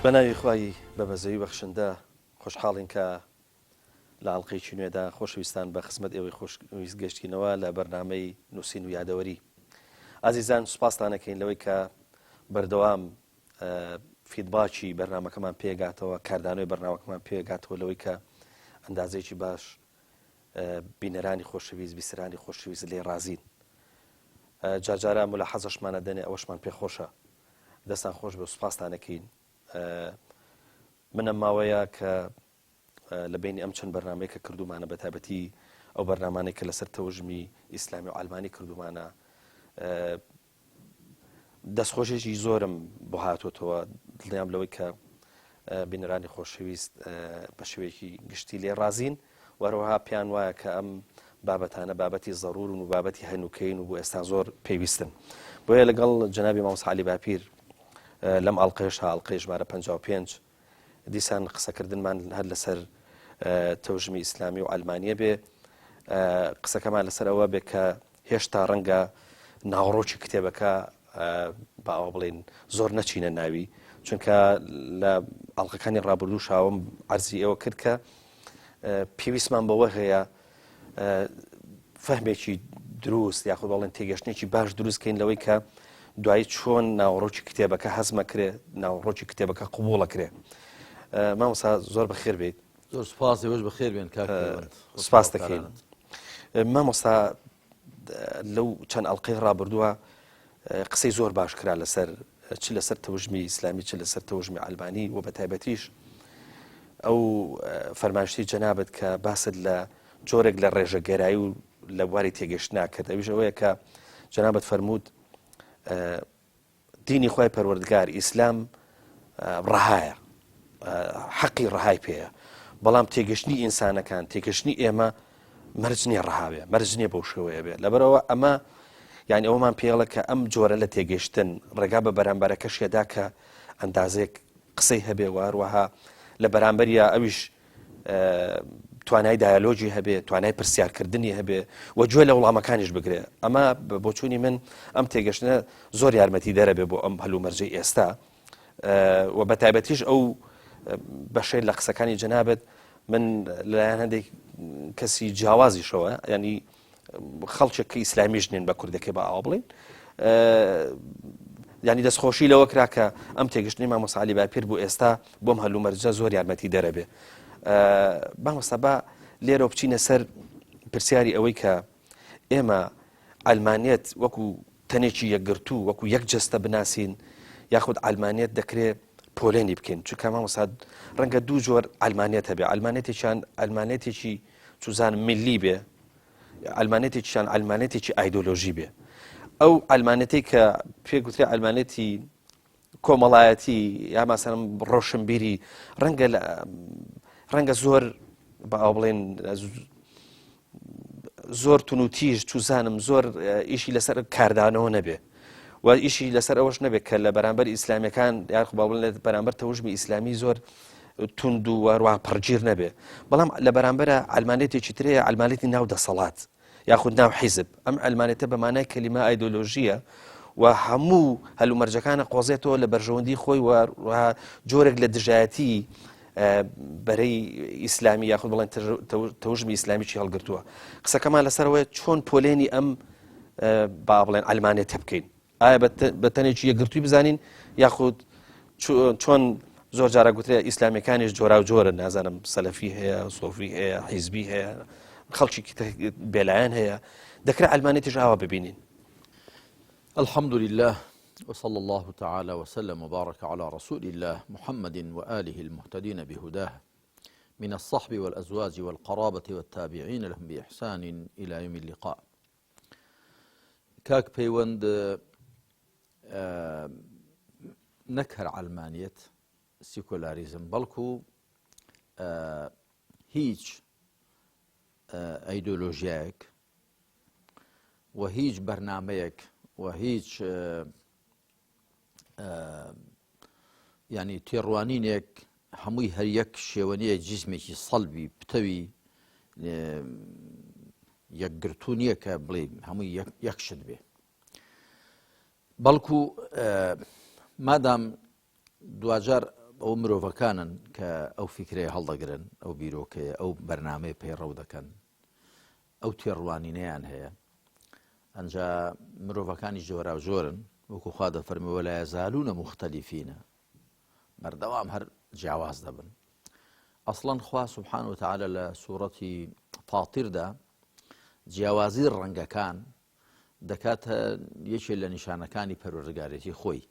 بەناوی خوای بەبەزەوی بەخشندە خۆشحاڵین کە لە ئاڵلقەیەکی نوێدا خۆشەویستان بە خزمەت ئێوەی خۆشویست گەشتینەوە لە بەرنامەی نووسین و یادەوەری. ئازیزان سوپاسدانەکەین لەوەی کە بەردەوام فیدباکی بەرنامەکەمان پێگاتەوە، کاردانەوەی بەرنامەکەمان پێگاتەوە لەوەی کە ئەندازەیەکی باش بینەرانی خۆشەویست بیسەرانی خۆشەویست لێ ڕازین. جارجارە مولە حەزەشمانە دەنێ ئەوەشمان پێخۆشە، دەستان خۆش بە سوپاسدانەکەین. منە ماوەیە کە لە بینی ئەم چەند بەرنامەیە کە کردومانە بەتابەتی ئەو بەرنامانەی کە لەسەر تەوژمی ئیسلامی و ئالمانی کردومانە دەستخۆشێکی زۆرم بۆ هاتوۆتەوە، دڵنیام لەوەی کە بینەرانی خۆشەویست بە شێوەیەکی گشتی لێ ڕازین، وەروەها پیان وایە کە ئەم بابەتانە بابەتی زەڕورن و بابەتی هەنووکەین و بۆ ئێستا زۆر پێویستن. بۆیە لەگەڵ جەنابی مامۆستا عەلی باپیر لەم ئاڵلقەیەش ئاڵلقەی ژمارە 55 دیسان قسەکردنمان هەر لەسەر تەوژمی ئیسلامی و ئالمانیە بێ. قسەکەمان لەسەر ئەوە بێ کە هێشتا ڕەنگە ناوڕۆکی کتێبەکە باوە بڵێن زۆر نەچینە ناوی، چونکە لە ئاڵلقەکانی ڕابردوو شاوم عەرزی ئێوە کرد کە پێویستمان بەوە هەیە فەهمێکی دروست یاخود بەڵێن تێگەشتێکی باش دروستکەین لەوەی کە دوایی چۆن ناوڕۆکی کتێبەکە هەزمەکرێ، ناوڕۆکی کتێبەکە قبوڵەکرێ. مامۆستا زۆر بەخێر بێت. زۆر سپاس، ئێوەش بەخێر بێن کاک. سپاس دەکەین. مامۆستا لەو چەند ئەڵلقەی ڕابردووە قسەی زۆر باش کرا لەسەر چ لەسەر تەوژمی ئیسلامی چ لەسەر تەوژمی ئالمانی و بەتایبەتیش ئەو فەرمایشتەی جەنابەت کە باست لە جۆرێک لە ڕێژەگەرایی و لە بواری تێگەشتنا کرد. ئەویش ئەوەیە کە جەنابەت فەرموود دینی خۆی پەروەردگار ئیسلام ڕەهایە، حەقی ڕەهای پێیە، بەڵام تێگەشتنی ئینسانەکان، تێگەشتنی ئێمە مەرج نییە ڕەهابێ، مەرج نییە بەو شێوەیە بێ. لەبەرەوە ئەمە یعنی ئەومان پێڵە کە ئەم جۆرە لە تێگەشتن ڕێگا بە بەرامبەرەکەشێدا کە ئەندازێک قسەی هەبێ و هەروەها لە بەرامبەریە ئەویش توانای دایالۆجی هەبێ، توانای پرسیارکردنی هەبێ و گوێ لە وەڵامەکانیش بگرێ. ئەمە بۆچوونی من ئەم تێگەشتنە زۆر یارمەتی دەرەبێ بۆ ئەم هەلومەرجەی ئێستا و بەتایبەتیش ئەو بەشەی لە قسەکانی جەنابەت من لەلایەن هەندێک کەسی جیاوازیشەوە، ینی خەڵکێک کە ئیسلامیش نین بە کوردەکەی بە ئاوا بڵین، ینی دەستخۆشی لەوە کرا کە ئەم تێگەشتنی مامۆستا عەلی باپیر بۆ ئێستا بۆم هەلومەرجە زۆر یارمەتی دەرەبێ. مامۆستا با لێرە بچینە سەر پرسیاری ئەوەی کە ئێمە ئەلمانیەت وەکو تەنێکی یەکگرتوو وەکو یەک جەستە بناسین یاخود ئەلمانیەت دەکرێت پۆلێنی بکەین، چونکە مامۆستا ڕەنگە دوو جۆر ئەلمانیەت هەبێ، ئەلمانێتێکیان ئەلمانێتێکی چوزان میلی بێ، ئەلمانێتێکیان ئەلمانێتێکی ئایدۆلۆژی بێ. ئەو ئەلمانێتی کە پێگوترێ ئەلمانێتی کۆمەڵایەتی یا مەسەڵەن ڕۆشنبیری ڕەنگە زۆر بەئاوا بڵێن زۆر تون و تیژ چوزانم زۆر ئیشی لەسەر کاردانەوە نەبێ و ئیشی لەسەر ئەوەش نەبێت کە لە بەرامبەر ئیسلامیەکان یاخود با بڵێن بەرامبەر تەوژمی ئیسلامی زۆر تند و هەروەها پڕگیر نەبێ. بەڵام لە بەرامبەرە ئەلمانێتێکی ترەیە ئەلمانێتی ناو دەسەڵات یاخود ناو حیزب. ئەم ئەلمانێتە بە مانای کەلیمە ئایدۆلۆژیە و هەموو هەلومەرجەکانە قۆزێتەوە لە بەرژەوەندی خۆی و جۆرێک لە دژایەتی بەرەی ئیسلامی یاخود بڵێن تەوژمی ئیسلامیی هەڵگرتووە. قسەکەمان لەسەرەوەی چۆن پۆلێنی ئەم با بڵێن ئەلمانێتە بکەین، ئایا بە تەنێکی یەکگرتووی بزانین یاخود چۆن زۆر جارە گوترێ ئیسلامیەکانیش جۆرا و جۆرن، نازانم سەلەفی هەیە، سۆفی هەیە، حیزبی هەیە، خەڵکی بێلایەن هەیە، دەکرێت ئەلمانێتیش ئاوا ببینین. الحمد لله وصلى الله تعالى وسلم وبارك على رسول الله محمد وآله المهتدين بهداه من الصحب والأزواج والقرابة والتابعين لهم بإحسان إلى يوم اللقاء. كاك بيوند نكهر علمانية سيكولاريزم بلكو هيج ايديولوژیایەک و هیچ بەرنامەیەک و هیچ ینی تێڕوانینێک هەمووی هەر یەک شێوەنەیە جیسمێکی سەڵبی پتەوی یەکگرتوو نییە کە بڵێ هەمووی یەک شت بێ، بەڵکو مادام دوجار ئەو مرۆڤەکانن کە ئەو فیکرەیە هەڵدەگرن، ئەو بیرۆکەیە، ئەو بەرنامەی پەیڕەو دەکەن، ئەو تێڕوانینەیان هەیە. ئەنجا مرۆڤەکانی جۆرا و جۆرن، وەکو خوا دەفەرمێ وەلا یەزالوونە مختەلیفینە، بەردەوام هەر جیاواز دەبن. ئەسڵەن خوا سوبحانه وتعالە لە سوورەتی فاتیردا جیاوازی ڕەنگەکان دەکاتە یەکێک لە نیشانەکانی پەروەردگارێتی خۆی.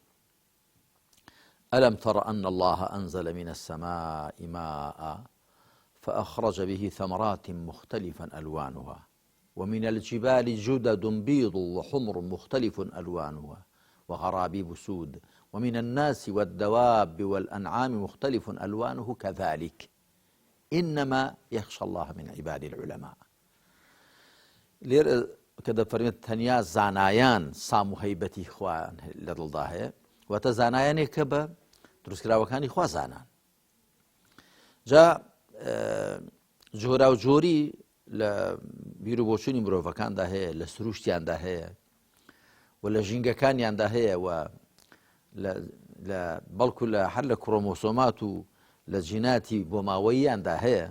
ألم تر أن الله أنزل من السماء ماء فأخرج به ثمرات مختلفا ألوانها ومن الجبال جدد بيض وحمر مختلف ألوانها وغرابيب سود ومن الناس والدواب والأنعام مختلف ألوانه كذلك إنما يخشى الله من عباد العلماء. لێر کە دەفەرمێت تەنیا زانایان سام و هەیبەتی خوان لە دڵدا هەیە، واتە زانایانێک کە بە دروستکراوەکانی خوا زانان. جا جۆرا و جۆری لە بیر و بۆچوونی مرۆڤەکاندا هەیە، لە سروشتیاندا هەیە و لە ژینگەکانیاندا هەیە و بەڵکو لە هەر لە کڕۆمۆسۆمات و لە جیناتی بۆ ماوەییاندا هەیە،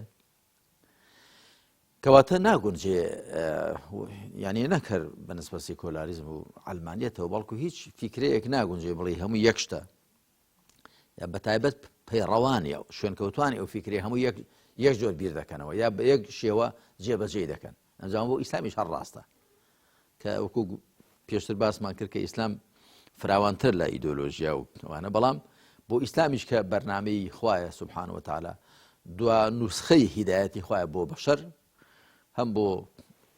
کەواتە ناگونجێ یعنی نەکرد بەنسبە سێکۆلاریزم و عەلمانیەتەوە، بەڵکو هیچ فیکرەیەک ناگونجێ بڵێ هەموو یەک شتە، یا بەتایبەت پەیڕەوانی و شوێنکەوتوانی ئەو فیکرێ هەموو یەک جۆر بیر دەکەنەوە یا بە یەک شێوە جێبەجێ دەکەن. ئەنجام بۆ ئیسلامیش هەر ڕاستە کە وەکو پێشتر باسمان کرد کە ئیسلام فراوانتر لە ئیدۆلۆژیا و ئەوانە، بەڵام بۆ ئیسلامیش کە بەرنامەی خوایە سوبحانه وتعالە، دوا نوسخەی هیدایەتی خوایە بۆ بەشەر، هەم بۆ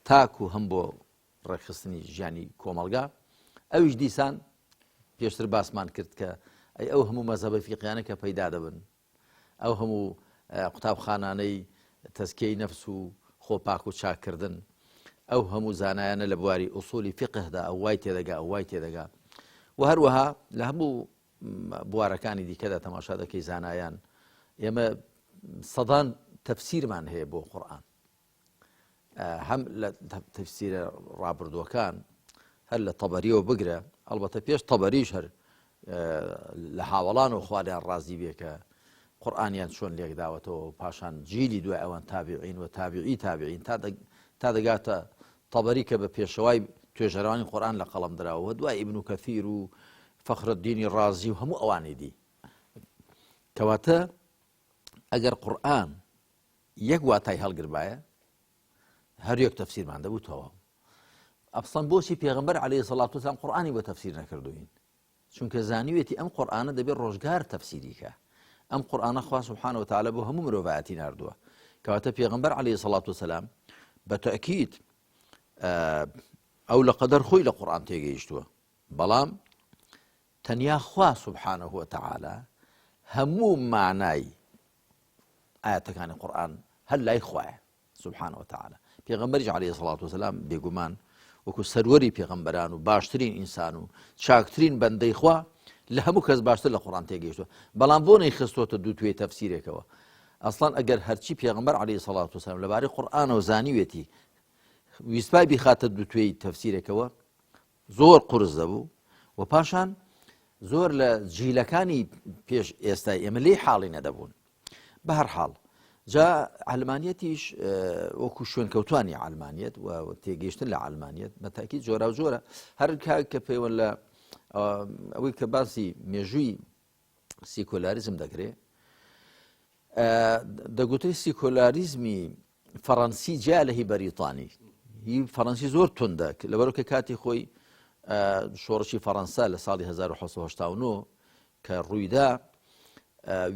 تاک و هەم بۆ ڕێکخستنی ژیانی کۆمەلگا. ئەویش دیسان پێشتر باسمان کرد کە ئەو هەموو مەزهبە فیقیانە کە پەیدا دەبن، ئەو هەموو قوتابخانانەی تەزکیەی نەفس و خۆپاک و چاکردن، ئەو هەموو زانایانە لە بواری ئوسولی فیقهدا ئەو وای تێدەگا ئەو وای تێدەگا، و هەروەها لە هەموو بوارەکانی دیکەدا تەماشا دەکەی زانایان. ئێمە سەدان تەفسیرمان هەیە بۆ قورئان، هەم لە تەفسیرە ڕابردووەکان هەر لە تەبەریەوە بگرە، ئەڵبەتە پێش تەبەریش هەر لە هاوڵان و خوالیان ڕازی بێ کە قورئانیان چۆن لێک داوەتەوە و پاشان جیلی دوای ئەوان تابعین و تابعی تابعین تا دەگاتە تەبەری کە بە پێشەوای توێژەرانی قورئان لە قەڵەم دراوە، دوای ئیبن کەثیر و فەخرەدینی ڕازی و هەموو ئەوانەی دی. کەواتە ئەگەر قورئان یەک واتای هەڵگربایە هەر یەک تەفسیرمان دەبووتەوە. ئەفسەن بۆچی پێغەمبەر عەلەیهی سەڵات وەسەلام قورئانی بۆ تەفسیر نەکردووین؟ چونکە زانیوێتی ئەم قورئانە دەبێت ڕۆژگار تەفسیریکە. ئەم قورئانە خوا سوبحانه وتعالە بۆ هەموو مرۆڤایەتی ناردووە، کەواتە پێغەمبەر عەلەیهی سەڵات وەسەلام بەتەئکید ئەو لە قەدەر خۆی لە قورئان تێگەیشتووە، بەڵام تەنیا خوا سوبحانه وتعالە هەموو مانای ئاەتەکانی قورئان هەر لای خوایە سوبحانه وتعالە. پێغەمبەریش عەلەیهی سەڵات وەسەلام بێگومان وەکو سەروەری پێغەمبەران و باشترین ئینسان و چاکترین بەندەی خوا لە هەموو کەس باشتر لە قورئان تێگەیشتووە، بەڵام بۆ نەیخستۆتە دوو توێی تەفسیرێکەوە. ئەسڵەن ئەگەر هەرچی پێغەمبەر عەلەیهی سەڵات وەسەلام لەبارەی قورئانەوە زانیوێتی ویسپای بیخاتە دوو توێی تەفسیرێکەوە، زۆر قورس دەبوو و پاشان زۆر لە جیلەکانی پێش ئێستای ئێمە لێی حاڵی نەدەبوون. بە هەر حاڵ جا عەلمانیەتیش وەکو شوێنکەوتوانی عەلمانیەت و تێگەیشتن لە عەلمانیەت بەتاکید جۆرا و جۆرە، هەر کە پەیوەند لە ئەوەی کە باسی مێژووی سیکۆلاریزم دەکرێت، دەگوترێت سیکۆلاریزمی فەڕەنسی جیا لە هی بەریتانی، هی فەڕەنسی زۆر توندە لەبەرەوە کە کاتی خۆی شۆڕشی فەڕەنسا لە ساڵی 1989 کە ڕوویدا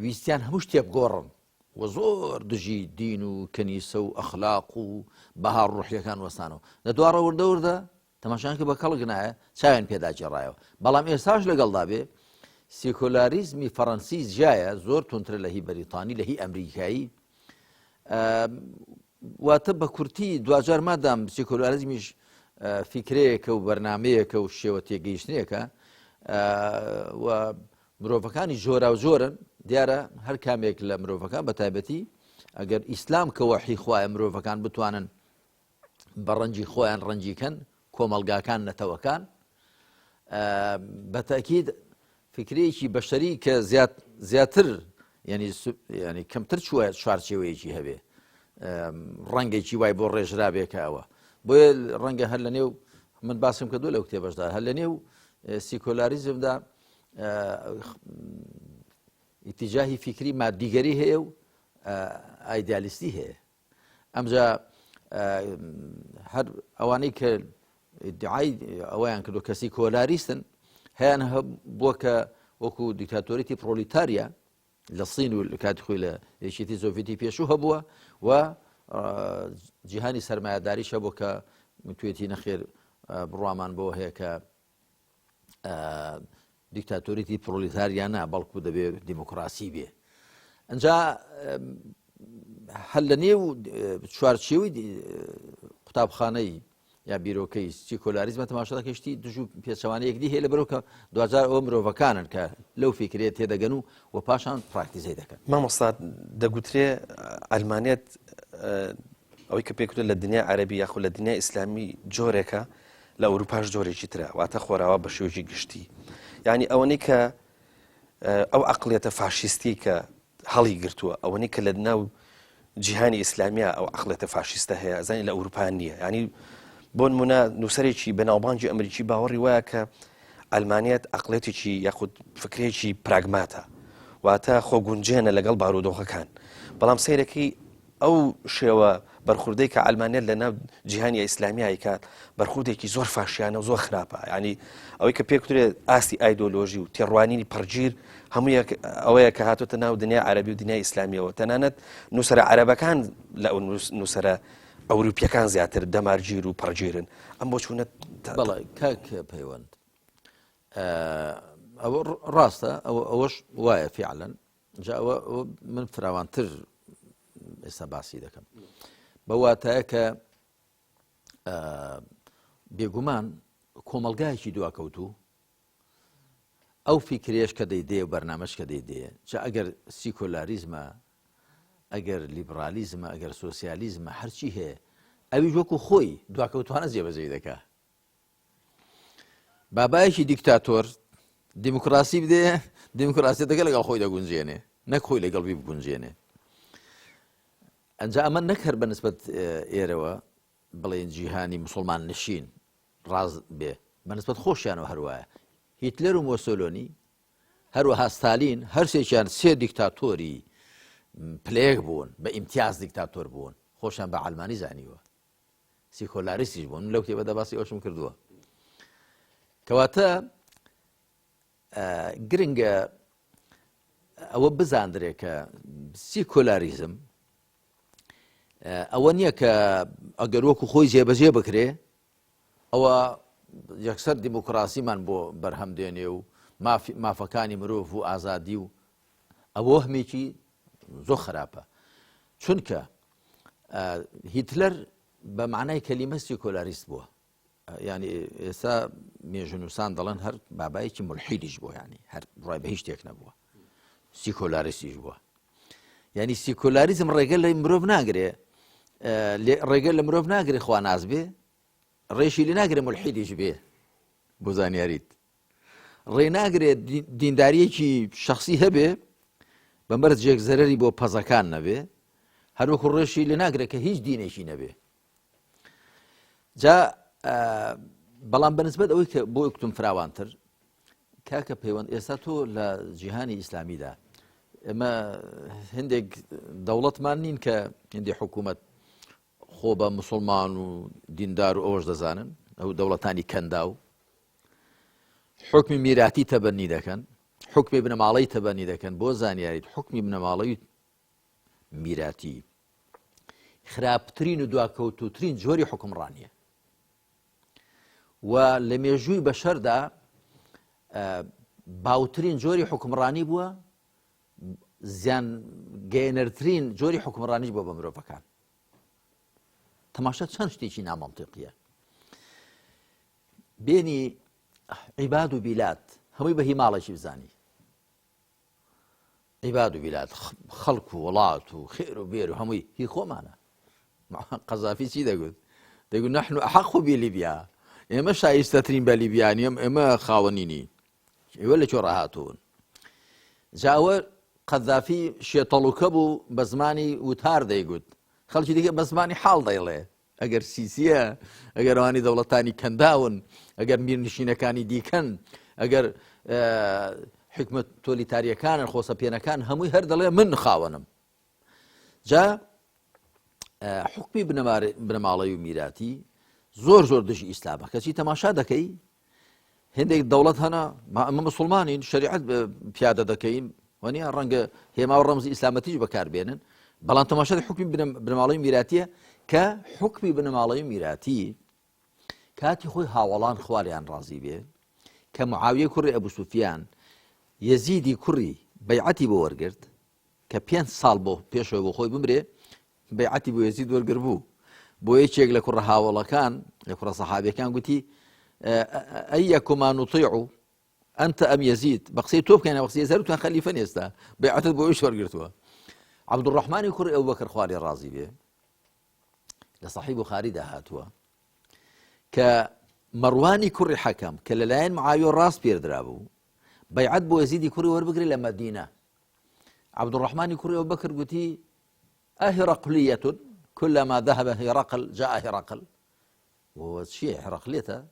ویستیان هەموو شتێک بگۆڕن و زۆر دژی دین و کەنیسە و ئەخلاق و بەهار ڕوحیەکان وەستانەوە، لە دوارە وردە تەماشان کە بە کەڵک نایە چاویان پێدا جێڕایەوە. بەڵام ئێستاش لەگەڵدا بێ سیکۆلاریزمی فەڕەنسی جیایە زۆر تونترە لە هی بەریتانی، لە هی ئەمریکایی، واتە بە کورتی دوجار مادام سیکۆلاریزمیش فیکرەیەکە و بەرنامەیەکە و شێوە تێگەیشتنێکە و مرۆڤەکانی جۆرا و جۆرن، دیارە هەر کامێک لە مرۆڤەکان بەتایبەتی ئەگەر ئیسلام کە وەحی خوایە مرۆڤەکان بتوانن بە ڕەنجی خۆیان ڕەنجیکەن، کۆمەلگاکان نەتەوەکان، بەتاکید فکرێکی بەشەری کە زیاتر ینی کەمتر چوارچێوەیەکی هەبێ ڕەنگێکی وای بۆ ڕێژرا بێکە ئەوە بۆیە ڕەنگە هەر لە نێو من باسم کردو لەو کتێبەشدا هەر لە نێو سیکۆلاریزمدا ئیتیجاهی فکری مادیگەری هەیە و ئایدیالیستی هەیە ئەمجا هەر ئەوانەی کە ئیدعای ئەویان کردو کە سیکۆلاریستن هەیان بووە کە وەکو دیکتاتۆریەتی پرۆلیتاریا لە سین و کاتی خۆی لە یەکێتی زۆڤێتی پێشوو هەبووە و جیهانی سەرمایه‌داریش هەبوو کە توێتی نەخێر بڕوامان بۆ هەیە کە دیکتاتۆریەتی پرۆلیتاریانە بەڵکو دەبێت دیموکراسی بێ ئەنجا هەر لە نێو چوارچێوەی قوتابخانەی یا بیرۆکەی سیکۆلاریزمە تەماشا دەکەشتی دژوو پێچەوانەیەکدی هەیە لەبەرەوە کە دوجار ئەوە مرۆڤەکانن کە لەو فکرێت تێدەگەن و پاشان پراکتیزەی دەکەن مامۆستا دەگوترێ ئەلمانیەت ئەوەی کە پێکوتە لە دنیا عەرەبی یاخود لە دنیا ئیسلامی جۆرێکە لە ئەوروپاش جۆرێکی ترە واتە خۆراوە بە شێوەیەکی گشتی یعنی ئەوەنەی کە ئەو عەقڵیەتە فاشیستی کە هەڵی گرتووە ئەوەنەی کە لە ناو جیهانی ئیسلامیە ئەو عەقڵیەتە فاشیستە هەیە ئەزانی لە ئەوروپا نییە ینی بۆ نمونە نووسەرێکی بەناوبانگی ئەمریکی باوەڕی وایە کە ئەلمانیەت عەقڵێتێکی یاخود فکرێکی پراگماتە واتە خۆگونجێنە لەگەڵ بارودۆخەکان بەڵام سەیرەکەی ئەو شێوە بەرخوردەی کە ئەلمانیەت لە ناو جیهانی ئیسلامیایی کات بەرخوردێکی زۆر فاشیانە و زۆر خراپە ینی ئەوەی کە پێکوترێت ئاستی ئایدۆلۆژی و تێڕوانینی پەرگیر هەموو ئەوەیە کە هاتوۆتە ناو دنیا عەرەبی و دنیای ئیسلامیەوە تەنانەت نووسەرە عەرەبەکان لە ئەو نووسەرە ئەوروپیەکان زیاتر دەمارگیر و پەرگیرن ئەم بۆ چوونە بەڵێ کاک پەیوەند ئەوە ڕاستە ئەوەش وایە فیعلەن جا ئەوە من فراوانتر ئێستا باسی دەکەم بە واتایە کە بێگومان کۆمەلگایەکی دواکەوتوو ئەو فیکرێش کە دەیدێ و بەرنامەش کە دەیدێ جا ئەگەر سیکۆلاریزمە ئەگەر لیبرالیزمە ئەگەر سۆسیالیزمە هەرچی هەیە ئەویش وەکو خۆی دواکەوتوانە جێبەجێ دەکا بابایەکی دیکتاتۆر دیموکراسی بدێ دیموکراسی دەکە لەگەڵ خۆی دەگونجێنێ نەک خۆی لەگەڵ بگونجێنێ ئەنجا ئەمە نەکەر بە نسبەت ئێرەوە بڵێن جیهانی مسلمان نشین ڕاز بێ بە نسبەت خۆشیانەوە هەروایە هیتلەر و مۆسۆلۆنی هەروەها ستالین هەرسێکیان سێ دیکتاتۆری پلەیەک بوون بە ئیمتیاز دیکتاتۆر بوون خۆشیان بە ئەلمانی زانیوە سیکۆلاریستیش بوون لەو کتێبەدا باسی ئەوشم کردووە کەواتە گرنگە ئەوە بزاندرێت کە سیکۆلاریزم ئەوە نییە کە ئەگەر وەکو خۆی جێبەجێ بکرێ ئەوە یەکسەر دیموکراسیمان بۆ بەرهەم دێنێ و مافەکانی مرۆڤ و ئازادی و ئەوە هەمێکی زۆر خراپە چونکە هیتلەر بە معنای کەلیمە سیکۆلاریست بووە ینی ئێستا مێژونوسان دەڵێن هەر بابایەکی مولحیدیش بووە ینی هەر ڕای بە هیچ شتێک نەبووە سیکۆلاریستیش بووە ینی سیکۆلاریزم ڕێگە لە مرۆڤ ناگرێ ڕێگە لە مرۆڤ ناگرێ خوا ناز بێ ڕێشی لێ ناگرێ مولحیدیش بێ بۆ زانیاریت ڕێ ناگرێت دینداریەکی شخصی هەبێ بەمەرج جێک زەرەری بۆ پەزەکان نەبێ هەروەکو ڕێشی لێ ناگرێت کە هیچ دینێکی نەبێ جا بەڵام بەنسبەت ئەوەی کە بۆ یەکتم فراوانتر کاکە پەیوەند ئێستا تۆ لە جیهانی ئیسلامیدا ئێمە هەندێک دەوڵەتمان نین کە هەندێک حکوومەت خۆ بە موسڵمان و دیندار و ئەوەش دەزانن ئەو دەوڵەتانی کەندا و حکمی میراتی تەبەنی دەکەن حکمی بنەماڵەی تەبەنی دەکەن بۆ زانیاریت حکمی بنەماڵەی میراتی خراپترین و دواکەوتووترین جۆری حکمڕانیە و لە مێژووی بەشەردا باوترین جۆری حکمڕانی بووە زیان گەێنەرترین جۆری حکمڕانیش بۆ بە مرۆڤەکان تەماشا چەند شتێکی نامەنتیقیە بێنی عیباد و بیلات هەمووی بە هی ماڵێکی بزانی عیباد و بیلات خەڵک و وڵات و خێر و بێر و هەمووی هی خۆمانە قەزافی چی دەگوت نحن ئەحەق بی لیبیا ئێمە شایستەترین بە لیبیانی ئێمە خاوەنینی ئێوە لە کوێ ڕاهاتوون جا ئەوە قەذافی شێتەڵوکە بوو بە زمانی وتار دەیگوت خەڵکی دیکە بە زمانی حاڵ دەیڵێ ئەگەر سیسیە ئەگەر ئەوانی دەوڵەتانی کەنداون ئەگەر میرنشینەکانی دیکەن ئەگەر حکمت تۆلیتاریەکانن خۆسەپێنەکان هەمووی هەر دەڵێ من خاوەنم جا حکمی بنەماڵەی و میراتی زۆر زۆر دژی ئیسلامە کەچی تەماشا دەکەی هێندێک دەوڵەت هەنا ئەمە مسلمانین شریعەت پیادە دەکەین وانە ڕەنگە هێما و ڕەمزی ئیسلامەتیش بەکاربێنن بەڵام تەماشای حکمی بنەماڵەی میراتیە کە حکمی بنەماڵەی میراتی کاتی خۆی هاوڵان خوالیان ڕازی بێ کە معاویە کوڕی ئەبوو سوفیان یەزیدی کوڕی بەیعەتی بۆ وەرگرت کە 5 ساڵ بۆ پێشەوە بۆ خۆی بمرێ بەیعەتی بۆ یەزید وەرگر بوو بۆ یەکێک لە کوڕە هاوڵەکان لە کوڕە سەحابیەکان گوتی ئەیەکما نوطیع ئەنتە ئەم یەزید بە قسەی تۆ بکەینە بە قسەی یەزیدتان خەلیفە ئێستا بەیعەتت بۆ ئەویش وەرگرتووە عەبدوڕەحمانی کوڕی ئەبوبەکر خوای لێ ڕازی بێ لە سەحیح بوخاریدا هاتووە کە مەڕوانی کوڕی حەکەم کە لەلایەن معاویە ڕاست پێدرا بوو بەیعەت بۆ یەزیدی کوڕی وەربگرێ لە مەدینە عەبدوڕەحمانی کوڕی ئەبوبەکر گوتی ئەهرەقلیەة كلما ذهب هرقل جاء هرقل وشيء هرقليته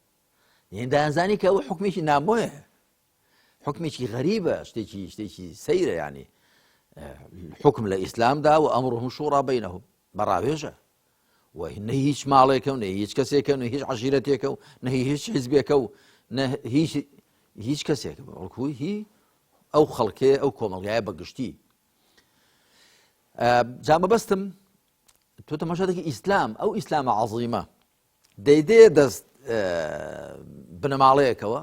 يعني دانزاني كأو حكميش ناموه حكميش غريبة شتيشي سيرة يعني الحكم الإسلام دا وأمره شورى بينهم براويجة ونهيش مالك ونهيش كسيك ونهيش عشيرتك ونهيش حزبك ونهيش كسيك هي أو خلقه أو كومل جاي بقشتي جامع بستم تو تماشا دەکەی ئیسلام ئەو ئیسلامە عەزیمە دەیدێ دەست بنەماڵەیەکەوە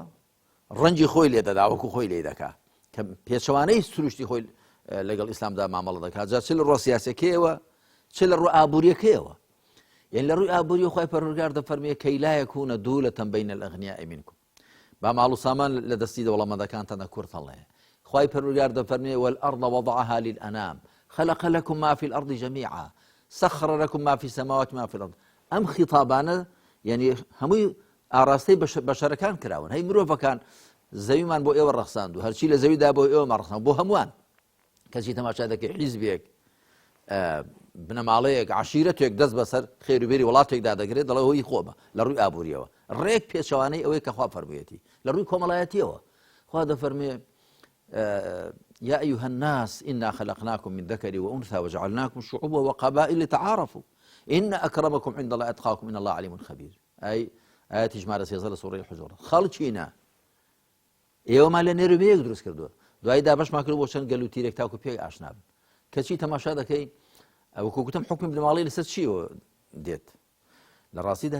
ڕەنجی خۆی لێ دەدا وەکو خۆی لێ دەکا کە پێچەوانەی سروشتی خۆی لەگەڵ ئیسلامدا مامەڵە دەکات جا چ لە ڕۆ سیاسەکەیەوە چ لە ڕوو ئابوووریەکەیەوە یعنی لە ڕووی ئابووری خۆی پەروەردگار دەفەرمێ کەی لا یەکوونە دوولەتە بەینە الئەغنیاء منکم با ماڵ و سامان لە دەستی دەوڵەمەندەکانتانە کورت هەڵێ خۆی پەروەردگار دەفەرمێ والأرض وضعها للأنام خلق لكم ما في الأرض جميعا سخر لكم ما في السماوات ما في الأرض ئەم خیتابانە یعنی هەمووی ئاراستەی بەشەرەکان کراون هەی مرۆڤەکان زەویمان بۆ ئێوە ڕەخساند و هەرچی لە زەویدا بۆ ئێوەمان ڕەخساند بۆ هەمووان کەسی تەماشا دەکەی حیزبێک بنەماڵەیەک عەشیرەتێک دەست بەسەر خێروبێری وڵاتێکدا دەگرێت دەڵێ هۆی خۆمە لە ڕووی ئابووریەوە ڕێک پێچەوانەی ئەوەی کە خوا فەرموویەتی لە ڕووی کۆمەڵایەتیەوە خوا دەفەرمێ يا أيها الناس إنا خلقناكم من ذكر وأنثى وجعلناكم شعوبا وقبائل لتعارفوا إن أكرمكم عند الله أتقاكم إن الله عليم خبير أي آيات إجماع سيزال سورة الحجرات خلقينا يوم على نيروبيك دروس كردوا دوای دا باش ماکرو بۆ چەند گەلو تیرێک تاوکو پێی ئاشنا بن کەچی تەماشا دەکەی ئەوە کوکوتم حکم بنەماڵەی لەسەر چیەوە دێت لە ڕاستیدا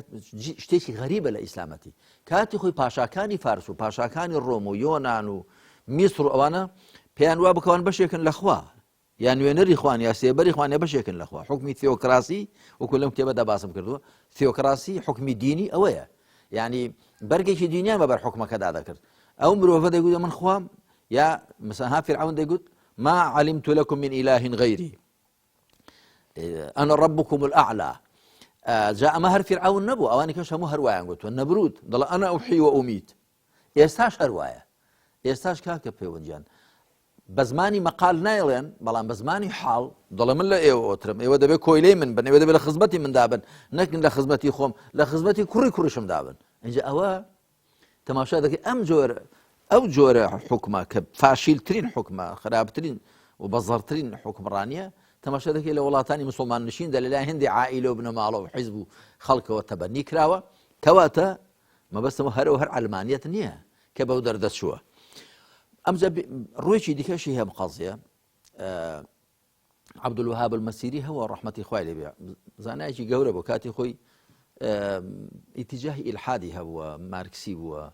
شتێکی غەریبە لە ئیسلامەتی کاتی خۆی پاشاکانی فارس و پاشاکانی ڕۆم و یۆنان و میسر و ئەوانە پێیان وا بکەون بەشێکن لە خوا یان نوێنەری خوان یا سێبەری خوان یا بەشێکن لە خوا حکمی تیۆکراسی وەکو لەم کتێبەدا باسم کردووە تیۆکراسی حکمی دینی ئەوەیە یعنی بەرگێکی دینیان بەبەر حکمەکەدا دەکرد ئەو مرۆڤە دەیگوت من خوام یا مثلا فرعون دەیگوت ما علمت لكم من إله غيري أنا ربكم الأعلى جاء مهر فرعون نبو أواني كش همو هروايا قلت والنبرود ضل أنا أحيي وأميت يستاش هروايا يستاش كاكا بيونجان بزماني مقال نايلين بلان بزماني حال ضل من لا إيو أترم إيو دبي كويلي من بن إيو دبي لخزمتي من دابن نكن لخزمتي خوم لخزمتي كوري دابن إنجا أوا تماشا ذكي أم جور أو جور حكمة كفاشيل ترين حكمة خراب ترين وبزر ترين حكم رانية تماشا ذكي لو والله تاني مسلمان نشين دليل هندي عائلة وابن ماله وحزبه خلقه وتبني كراوة كواتا ما بس هر علمانية نية كبو دردت شوى أمزا رويشي ديكا شيها مقاضية عبد الوهاب المسيري هو رحمة إخوائي لبيع زانايشي قورة بوكاتي خوي اتجاه إلحادي هو ماركسي هو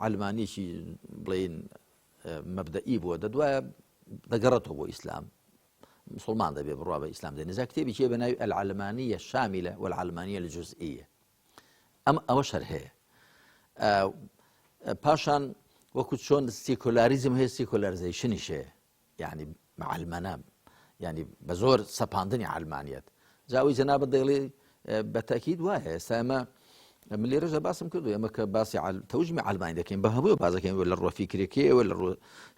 علمانيشي بلين مبدئي بو ددوايا دقرته بو إسلام مسلمان دبي بالرابع إسلام ده نزا كتابي شيء بناي العلمانية الشاملة والعلمانية الجزئية أما شرحه باشان وكنت شون السيكولاريزم هي السيكولاريزيشن شيء يعني مع المنام يعني بزور سباندني علمانيات جاوي جناب الدغلي بالتأكيد واهي ساما من لێ ڕێژە باسم کردو ئێمە کە باسی تەوژمی ئەڵمانی دەکەین بە هەموو بازەکەین لە ڕۆ فیکرێکەوە لە ڕۆ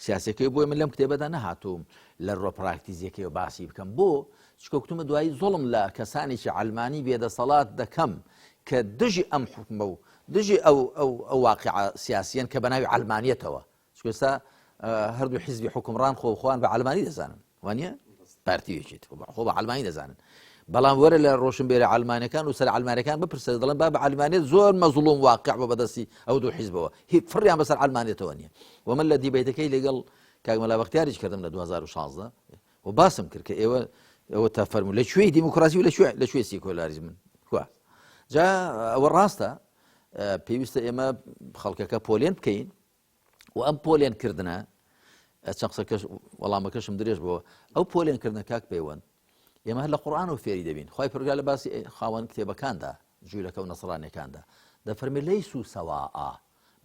سیاسەکەی بۆ من لەم کتێبەدا نەهاتووم لە ڕۆ پراکتیزیەکەی و باسی بکەم بۆ چکەوتمە دوایی زۆڵم لە کەسانێکی ئەڵمانی بێدەسەڵات دەکەم کە دژی ئەم حکومە و دژی ئەو واقع سیاسیەن کە بەناوی ئەڵمانیەتەوە چکستا هەردوو حیزبی حکومڕان خۆخواان بە ئەڵمانی دەزانن وانە پارتیوێکیت خۆ بە ئەڵمانی دەزانن بەڵام وەرە لە ڕۆشنبێرە ئەڵمانەکان و سەر ئەڵمانەکان بپرسە دەڵێن با بە ئەڵمانیت زۆر مەزڵوم واقع بە بەدەستی ئەو دوو حیزبەوە هیچ فڕیان بەسەر ئەڵمانیەتەوە نییە ومن لە دیبەیتەکەی لەگەڵ کاک مەلا بەختیاریش کردم لە 2016 و باسم کرد کە ئێوە تا فەرموو لە کوێی دیموکراسی و لە کوێ سیکۆلاریزمن جا ئەوە ڕاستە پێویستە ئێمە خەڵکەکە پۆلێن بکەین و ئەم پۆلێنکردنە چەند قسەکەش وەڵامەکەشم درێژ بووە ئەو پۆلێنکردنە کاک پەیوەند ئێمە هەر لە قورئان و فێری دەبین خی پرگا لە باسی خاوەن کتێبەکاندا جوولەکە و نەسڕانیەکاندا دەفەرمێ لەیسوا سەواء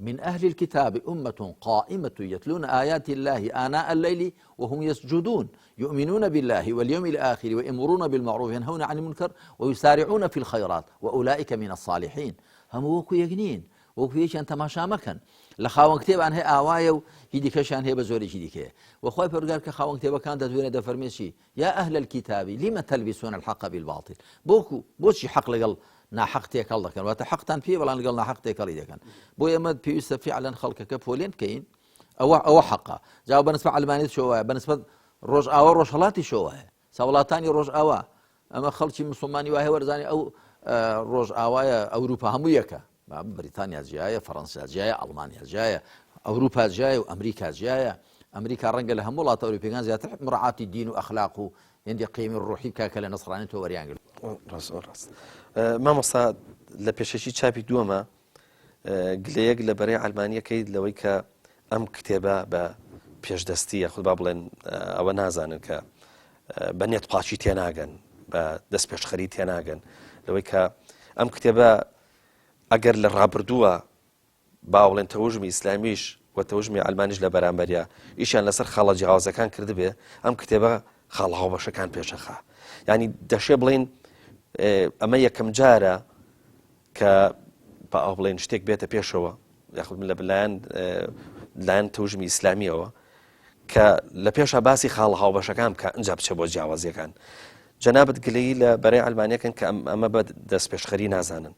من أهل الكتاب أمة قائمة يتلون آيات الله آناء الليل وهم يسجدون يؤمنون بالله واليوم الآخر ويأمرون بالمعروف وينهون عن المنكر ويسارعون في الخيرات وأولئك من الصالحين هم وەکو یەکنین وەکو یەکیان تەماشا مەکەن لە خاوەن کتێبان هەیە ئاوایە و هی دیکەشیان هەیە بە زۆرێکی دیکەیە وەخوای پەروەردگار کە خاوەن کتێبەکان دەدوێنێ دەفەرمێ یا أهل الكتاب لم تلبسون الحق بالباطل بۆچی حەق لەگەڵ ناحەق تێکەڵ دەکەن واتە حەقتان پێ بەڵام لەگەڵ ناحەق تێکەڵی دەکەن بۆ ئێمە پێویستە فعلەن خەڵکەکە پۆلێن بکەین ئەوە حەقە جا بەنسبە ئەڵمانیت شۆ وایە بەنسبە ڕۆژئاوا ڕۆژهەڵاتی شۆ وایە ساوڵاتانی ڕۆژئاوا ئەمە خەڵکی موسڵمانی وایە وەرزانی ئەو ڕۆژئاوایە ئەوروپا هەموو یەکە بریتانیا جیایە فەڕەنسا جیایە ئەڵمانیا جیایە ئەوروپا جیایە و ئەمریکا جیایە ئەمریکا ڕەنگە لە هەموو وڵاتە ئەوروپیەکان زیاتر مڕعاتی دین و ئەخلاق و هێندی قیمی ڕوحی کاکە لە نەسڕانی تۆ وەریانگرت ڕاست مامۆستا لە پێشەشی چاپی دووەمە گلەیەک لە بەرەی ئەڵمانیەکەی لەوەی کە ئەم کتێبە بە پێشدەستی یاخود با بڵێن ئەوە نازانن کە بە نێت پاچی تێناگەن بە دەست پێشخەری تێناگەن لەوەی کە ئەم کتێبە ئەگەر لە ڕابردووە باوڵێن تەوژمی ئیسلامیش و تەوژمی ئەڵمانیش لە بەرامبەریە ئیشیان لەسەر خاڵە جیاوازەکان کردبێ ئەم کتێبە خاڵ هاوبەشەکان پێشەخا ینی دەشێ بڵێن ئەمە یەکەم جارە کە بە ئەو بڵێن شتێک بێتە پێشەوە یاخود لە لایەن تەوژمی ئیسلامیەوە کە لە پێشە باسی خاڵ هاوبەشەکان کە ئەنج بچێ بۆ جیاوازیەکان جەنابەت گلەیی لە بەرەی ئەڵمانیەکەن کە ئەمە بە دەست پێشخەری نازانن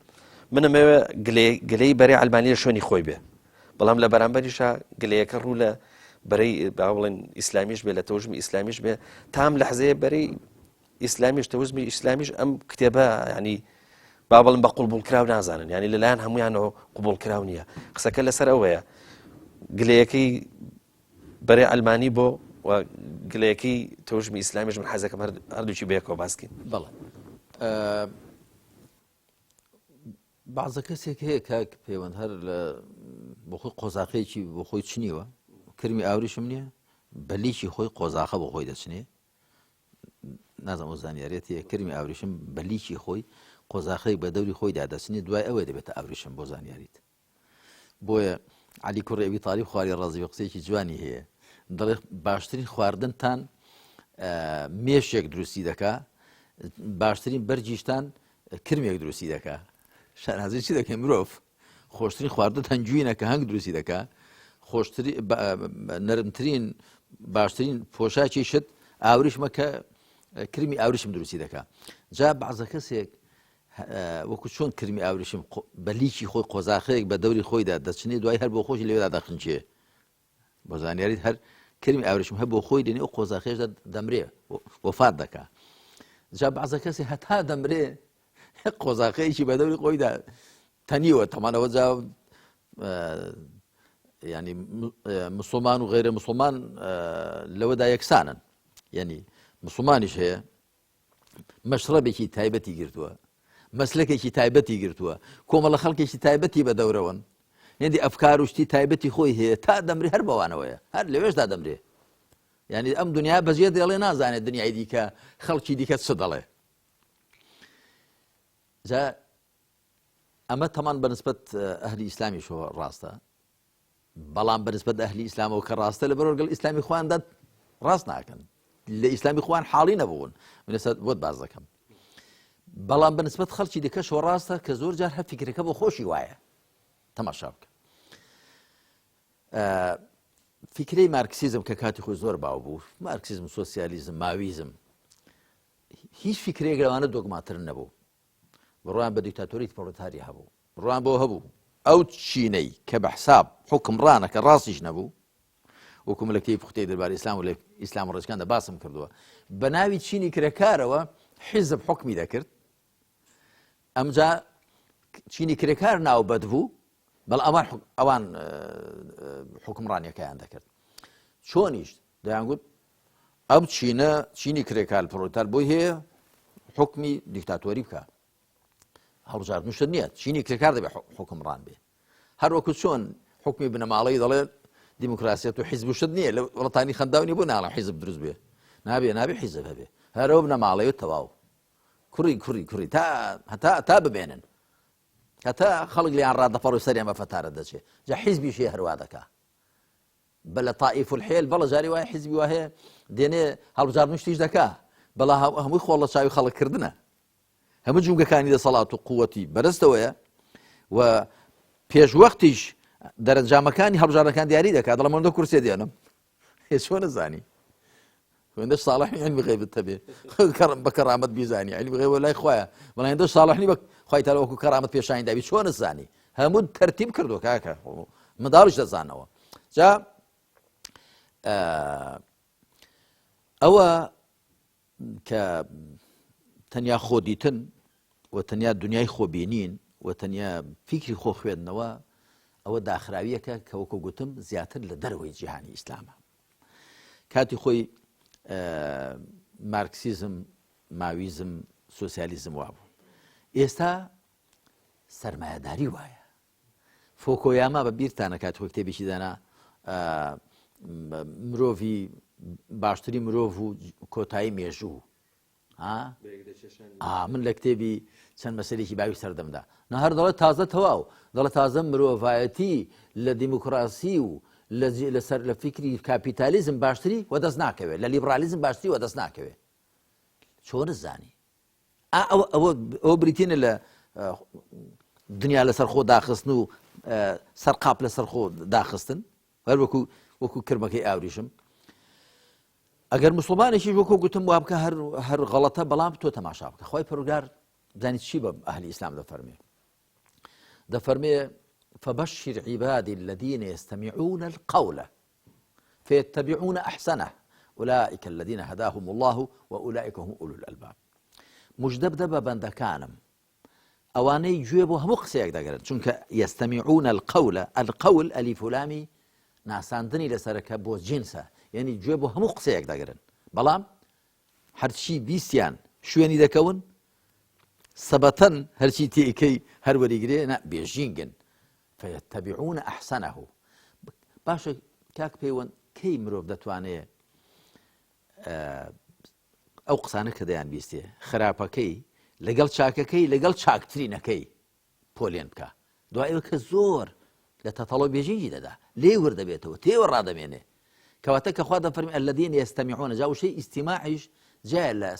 منەمەوێ گلەی بەرەی ئەڵمانی لە شوێنی خۆی بێ بەڵام لە بەرامبەریشە گلەیەکە ڕوو لە بەرەی باوڵێن ئیسلامیش بێ لە تەوژمی ئیسلامیش بێ تام لە حەزەیە بەرەی ئیسلامیش تەوژمی ئیسلامیش ئەم کتێبە ینی با بڵێن بە قوڵبوڵکراو نازانن ینی لەلایەن هەمویانەوە قوبوڵکراو نییە قسەکە لەسەر ئەوەیە گلەیەکەی بەرەی ئەڵمانی بۆ و گلەیەکەی تەوژمی ئیسلامیش من حەزەکەم هەردووچی بەیەکەوە باسکەین بەڵێ بەعزە کەسێک هەیە کاک پەیوەند هەر لە بۆ خۆی قۆزاقەیەکی بۆ خۆی چنیوە کرمی ئاوریشم نییە بەلیکی خۆی قۆزاقە بۆ خۆی دەچنێ نازانم زانیاریەتی کرمی ئاوریشم بەلیکی خۆی قۆزاقەی بە دەوری خۆیدا دەچنێ دوای ئەوەی دەبێتە ئاوریشم بۆ زانیاریت بۆیە عەلی کوڕی ئەبی تاڵیب خواری ڕازی بە قسەیەکی جوانی هەیە دەڵێ باشترین خواردنتان مێشێک دروستی دەکا باشترین بەرجیشتان کرمێک دروستی دەکا شانازی چی دەکەین مرۆڤ خۆشترین خواردنتان جوینە کە هەنگ دروستی دەکا خۆشترین نەرمترین باشترین پۆشاکی شت ئاوریشمە کە کرمی ئاوریشم دروستی دەکا جا بەعزە کەسێک وەکو چۆن کرمی ئاوریشم بەلیکی خۆی قۆزاقەیەک بە دەوری خۆیدا دەچنێ دوای هەر بۆ خۆشی لەوێدا دەخنچێ بۆ زانیاریت هەر کرمی ئاوریشم هەر بۆ خۆی دێنێ ئەو قۆزاقەیەش دەمرێ وەفات دەکا جا بەعزە کەسێک هەتا دەمرێ قۆزاقەیەکی بە دەوری خۆیدا تەنیوە تەمانەوە جا ینی مسلمان و غیرە مسلمان لەوەدا یەکسانن یعنی مسلمانیش هەیە مەشرەبێکی تایبەتی گرتووە مەسلەکێکی تایبەتی گرتووە کۆمەڵە خەڵکێکی تایبەتی بە دەورەوەن هێندی ئەفکار و شتی تایبەتی خۆی هەیە تا دەمرێ هەر بەوانەوەیە هەر لەوێشدا دەمرێ یعنی ئەم دنیا بەجێ دێڵێ نازانێت دنیای دیکە خەڵکی دیکە چ دەڵێ جا ئەمە تەمان بەنسبەت ئەهلی ئیسلامیشەوە ڕاستە بەڵام بەنسبەت ئەهلی ئیسلامەوە کە ڕاستە لەبەر گەڵ ئیسلامی خۆیاندا ڕاست ناکەن لە ئیسلامی خۆیان حاڵی نەبوون من ئێستا بۆت باز دەکەم بەڵام بەنسبەت خەڵکی دیکەشەوە ڕاستە کە زۆر جار هەر فکرەکە بۆ خۆشی وایە. تەماشا بکە فکرەی مارکسیزم کە کاتی خۆی زۆر باو بوو، مارکسیزم، سۆسیالیزم، ماویزم، هیچ فکرێک لەوانە دۆگماتر نەبوو. بڕوان بە دیکتاتۆریت پرۆلتاری هەبوو، بڕوان بۆ هەبوو ئەو چینەی کە بە حساب حکمڕانە کە ڕاستیش نەبوو، وەکو مەلەکەی پوختەی دەربارەی ئیسلام و لە ئیسلام و ڕێژەکاندا باسم کردووە، بە ناوی چینی کرێکارەوە حیزب حکمی دەکرد. ئەمجا چینی کرێکار ناو بەد بوو، بەڵ ئەوان حکمڕانیەکەیان دەکرد. چۆنیش دەیانگوت ئەم چینی کرێکار پرۆلتار بۆی هەیە حکمی دیکتاتۆری بکە. هەڵبژاردنشت نییە، چینی کرێکار دەبێت حکمڕان بێ. هەر وەکو چۆن حکمی بنەماڵەی دەڵێت دیموکراسیەت و حیزبشت نییە، لە وڵاتانی خەنداونی بۆ ناڵە حیزب دروست بێ، نابێ حیزب هەبێ، هەرەوە بنەماڵەیەت تەواو کوڕی تا ببێنن، هەتا خەڵک لیان ڕادەپەڕ و سەریان بە فەتارە دەچێت. جا حیزبیشی هەروە دەکا بە لە تائیف الحێل بەڵە جاری وایە حیزبی وهەیە دێنێ هەڵبژاردنشتیش دەکا، بەڵا هەمووی خۆڵ لە چاوی خەڵککردنە، هەموو جوگەکانی دەسەڵات و قووەتی بەرزتەوەیە و پێشوەختیش دەرەنجامەکانی هەڵبژاردنەکان دیاری دەکات. دەڵێ من دە کورسێ دێنم چۆن نەزانی هێندە ساڵح علمی غیبت هەبێ بە کەرامەت بیزانی، علمی غیب لای خۆیە، بەڵام هێندە ساڵح نی بە خۆی تەلە وەکو کەرامەت پێشانی داوی چۆن نزانی، هەموو تەرتیب کردو کاکە منداڵیش دەزانەوە. جا ئەوە کە تەنیا خۆدیتن و تەنیا دنیای خۆبینین و تەنیا فیکری خۆ خوێندنەوە، ئەوە داخراویەکە کە وەکو گوتم زیاتر لە دەرەوەی جیهانی ئیسلامە. کاتی خۆی مارکسیزم، ماویزم، سۆسیالیزم وابوو. ئێستا سەرمایەداری وایە. فۆکۆیاما بە بیرتانە کات خۆی کتێبێکی دانا مرۆڤی باشتری مرۆڤ و کۆتایی مێژوو. من لە کتێبی چەند مەسەلێکی باوی سەردەمدا هەر دەڵێت تازە تەواو، دەڵێت تازە مرۆڤایەتی لە دیموکراسی و لەسەر لە فکری کاپیتالیزم باشتری و دەست ناکەوێت، لە لیبرالیزم باشتری و دەست ناکەوێت. چۆن نزانی؟ ئەوە بریتینە لە دنیا لەسەر خۆ داخستن و سەرقاپ لەسەر خۆ داخستن، هەر وەکو کرمەکەی ئاوریشم. ئەگەر مسلمانێکی وەکو گوتم وا بکە هەر غەڵەتە، بەڵام تۆ تەماشا بکە. خۆی پەروەردگار زانیت چی بە ئەهلی ئیسلام دەفەرمێ فبشر عبادي الذين يستمعون القول فيتبعون أحسنه أولئك الذين هداهم الله وأولئك هم أولو الألباب. مجدب بندكانم ئەوانەی گوێ بۆ هەموو قسەیەک دەگرن، چونکە يستمعون القول ئەلیف و لامی ناساندنی لەسەرەکە بۆ جنسە، یعنی گوێ بۆ هەموو قسەیەک دەگرن، بەڵام هەرچی بیستیان شوێنی دەکەون، سەبەتەن هەرچی تێکەی هەر وەریگرێ بێژینگن. فيتبعون أحسنه. باشە کاک پەیوەند کەی مرۆڤ دەتوانێت ئەو قسانە کە دەیان بیستێ خراپەکەی لەگەڵ چاکەکەی لەگەڵ چاکترینەکەی پۆلێن بکە، دوایەوە کە زۆر لە تەتەڵۆ بێژینگی دەدا لێ وەردەبێتەوە تێوە ڕادەمێنێ. کەواتە کە خوا دەفەرمێ الذين يستمعون، جا وشەی ئیستیماعیش جایە لە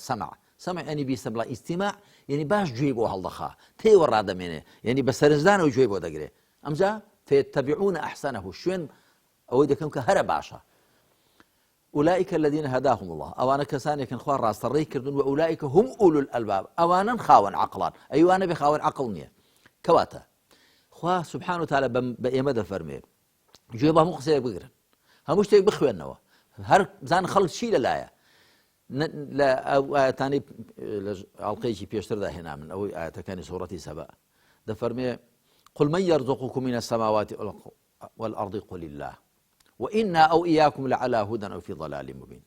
سەمع ینی بیستە، بڵا ئیستیماع ینی باش گوێی بۆ هەڵدەخا تێوە ڕادەمێنێ، ینی بە سەرنجدانەوە گوێی بۆ دەگرێ. ئەمجا فيتبعون أحسنه، شوێن ئەوەی دەکەم کە هەرە باشە. أولئك الذين هداهم الله، ئەوانە کەسانێکن خوا ڕاستەڕێی کردن، و أولئك هم أولو الألباب، ئەوانن خاوەن عەقڵان، ئەیوانە بێ خاوەن عەقڵ نییە. کەواتە خوا سبحانه وتعالى بە ئێمە دەفەرمێ گوێ بە هەموو قسەیەک بگرن، هەموو شتێک بخوێنەوە، هەر بزان خەڵک چی لەلایە. لە ئەو ئاەتانەی لە ئاڵلقەیەکی پێشتردا هێنامن، ئەوەی ئاەتەکانی سوورەتی سەبا دەفەرمێ قل من يرزقكم من السماوات والأرض قل الله وإنا أو إياكم لعلى هدى أو في ضلال مبين.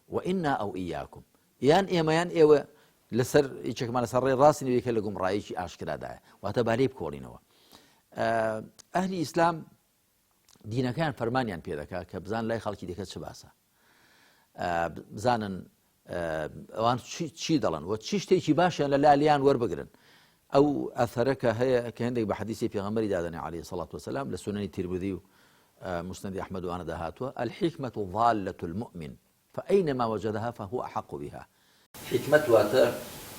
وإنا أو إياكم يان إيوه لسر يشكمان لسر راسني بيك لكم رأيشي أشكرا داعي واتباريب كورينوا. أهل الإسلام دينا كان فرمانيان بيدكا كبزان لا يخلقي ديكت شباسة بزانن وان چی دەڵن و چی شتێکی باشیان لە لالیان وەربگرن. ئەو ئەثەرەکە هەیە کە هەندێک بە حەدیثی پێغەمبەری دادەنێ عەلەیهی سەڵات وسەلام لە سونەنی تیرمذی و مسندی ئەحمەد و ئەوانەدا هاتووە الحیکمەة ضالة المؤمن فأينما وجدها فهو أحق بها. حکمت واتە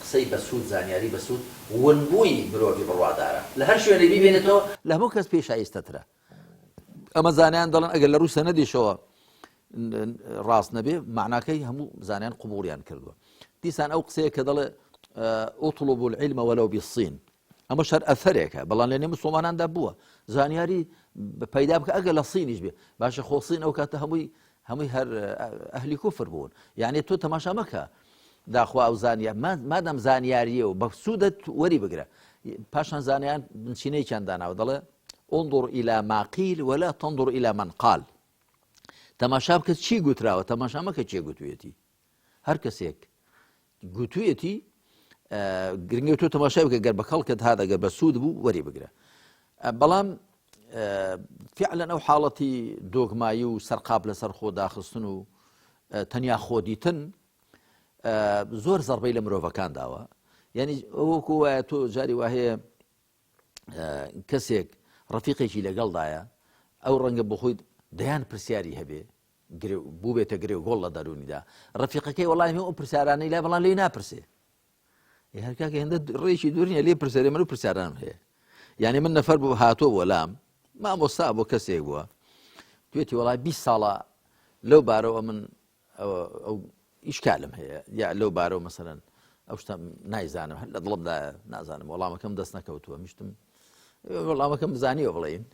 قسەی بەسوود زانیاری بەسوود ونبووی مرۆڤی بڕوادارە لە هەر شوێنەی بیبێنێتەوە لە هەموو کەس پێی شایستەترە. ئەمە زانیان دەڵێن ئەگەر لە ڕووی سەنەدیشەوە ڕاست نەبێ معناکەی هەموو زانیان قبوڵیان کردووە. دیسان ئەو قسەیە کە دەڵێ ئوطلبوا العلم ولو بالصين ئەمە شەر ئەثەرێکە بەڵام لە نێو موسڵماناندا بووە زانیاری پەیدا بکە ئەگەر لە سینیش بێ باشە خۆ سین ئەو کاتە هەمووی هەر ئەهلی کوفر بوون یعنی تۆ تەماشا مەکە داخوا ئەو زانیار مادەم زانیاریە و بە سوودت وەری بگرە پاشان زانیان بنچینەیەکیان داناوە دەڵێ انظر إلى ما قيل ولا تنظر إلى من قال تەماشا بکە چی گوتراوە تەماشا مەکە چێ گوتوێتی هەر کەسێک گوتوێتی گرنگی تۆ تەماشای بکە گەر بە خەڵکت هادا گەر بە سوود بوو وەری بگرە. بەڵام فعلا ئەو حاڵەتی دۆگمایی و سەرقاب لەسەر خۆ داخستن و تەنیا خۆدیتن زۆر زەربەی لە مرۆڤەکان داوە یعنی وەکو وایە تۆ جاری وهەیە کەسێک ڕەفیقێکی لەگەڵدایە ئەو ڕەنگە بخۆی دەیان پرسیاری هەبێ بوو بێتە گرێ و گۆڵ لە دەرونیدا ڕەفیقەکەی وەڵامی ئەو پرسیارانەی لای بەڵام لێ ناپرسێ هەرکاکە هێندە ڕێکی دوورنیە لێ پرسیارێ من و پرسیارانم هەیە یعنی من نەفەر بوو هاتۆ وەلام مامۆستا بۆ کەسێک بووە توێتی وەڵای 20 ساڵە لەو بارەوە من ئەو ئیشکالم هەیە یا لەو بارەوە مەسەلەن ئەو شتە نایزانم هەر لە دڵمدا نازانم وەڵامەکەم دەست نەکەوتووە میشتم وەڵامەکەم بزانیوە بڵێن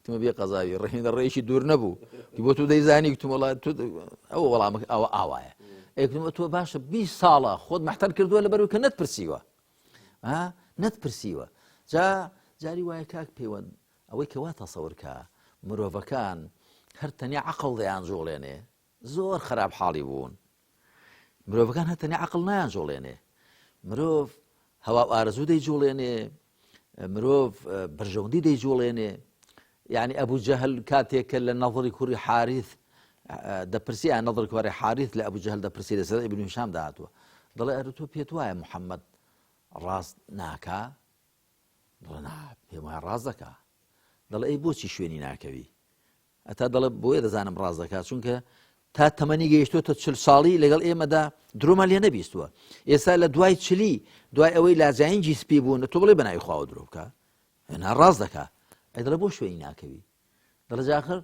تمە بێ قەزاوی ڕێنە ڕێیشی دوور نەبوو بۆ تو دەیزانی گوتم وڵات ئەو وەڵامەکە ئەوە ئاوایە ئەیکتمە تۆ باشە 20 ساڵە خۆت مەحتەل کردووە لەبەرەوەی کە نەتپرسیوە نەتپرسیوە جاری وایە کاک پەیوەند ئەوەی کە وا تەسەورکە مرۆڤەکان هەر تەنیا عەقڵ دەیان جوڵێنێ زۆر خراپ حاڵی بوون مرۆڤەکان هەر تەنیا عەقڵ نایان جوڵێنێ مرۆڤ هەوا ئارەزوو دەیجوڵێنێ مرۆڤ بەرژەوەندی دەیجوڵێنێ یعنی ئەبوو جەهل کاتێک کە لە نەظری کوڕی حارث دەپرسی نەظری کوڕی حارث لە ئەبوو جەهل دەپرسی لەسەر ئیبن هیشام داهاتووە دەڵێ ئەرە تۆ پێت وایە موحەممەد ڕاست ناکا دڵێ پێم وایە ڕاست دەکا دەڵێ ئەی بۆچی شوێنی ناکەوی ئەتا دەڵێ بۆیە دەزانم ڕاست دەکات چونکە تا تەمەنی گەیشتوتە 40 ساڵی لەگەڵ ئێمەدا درۆمان لێ نەبیستووە ئێستا لە دوای چلی دوای ئەوەی لاجاینجی سپی بوون تۆ بڵێ بەناوی خواوە درۆ بکە هێنا ڕاست دەکا ئەی دەڵێ بۆ شوێنی ناکەوی دەڵێ جاخر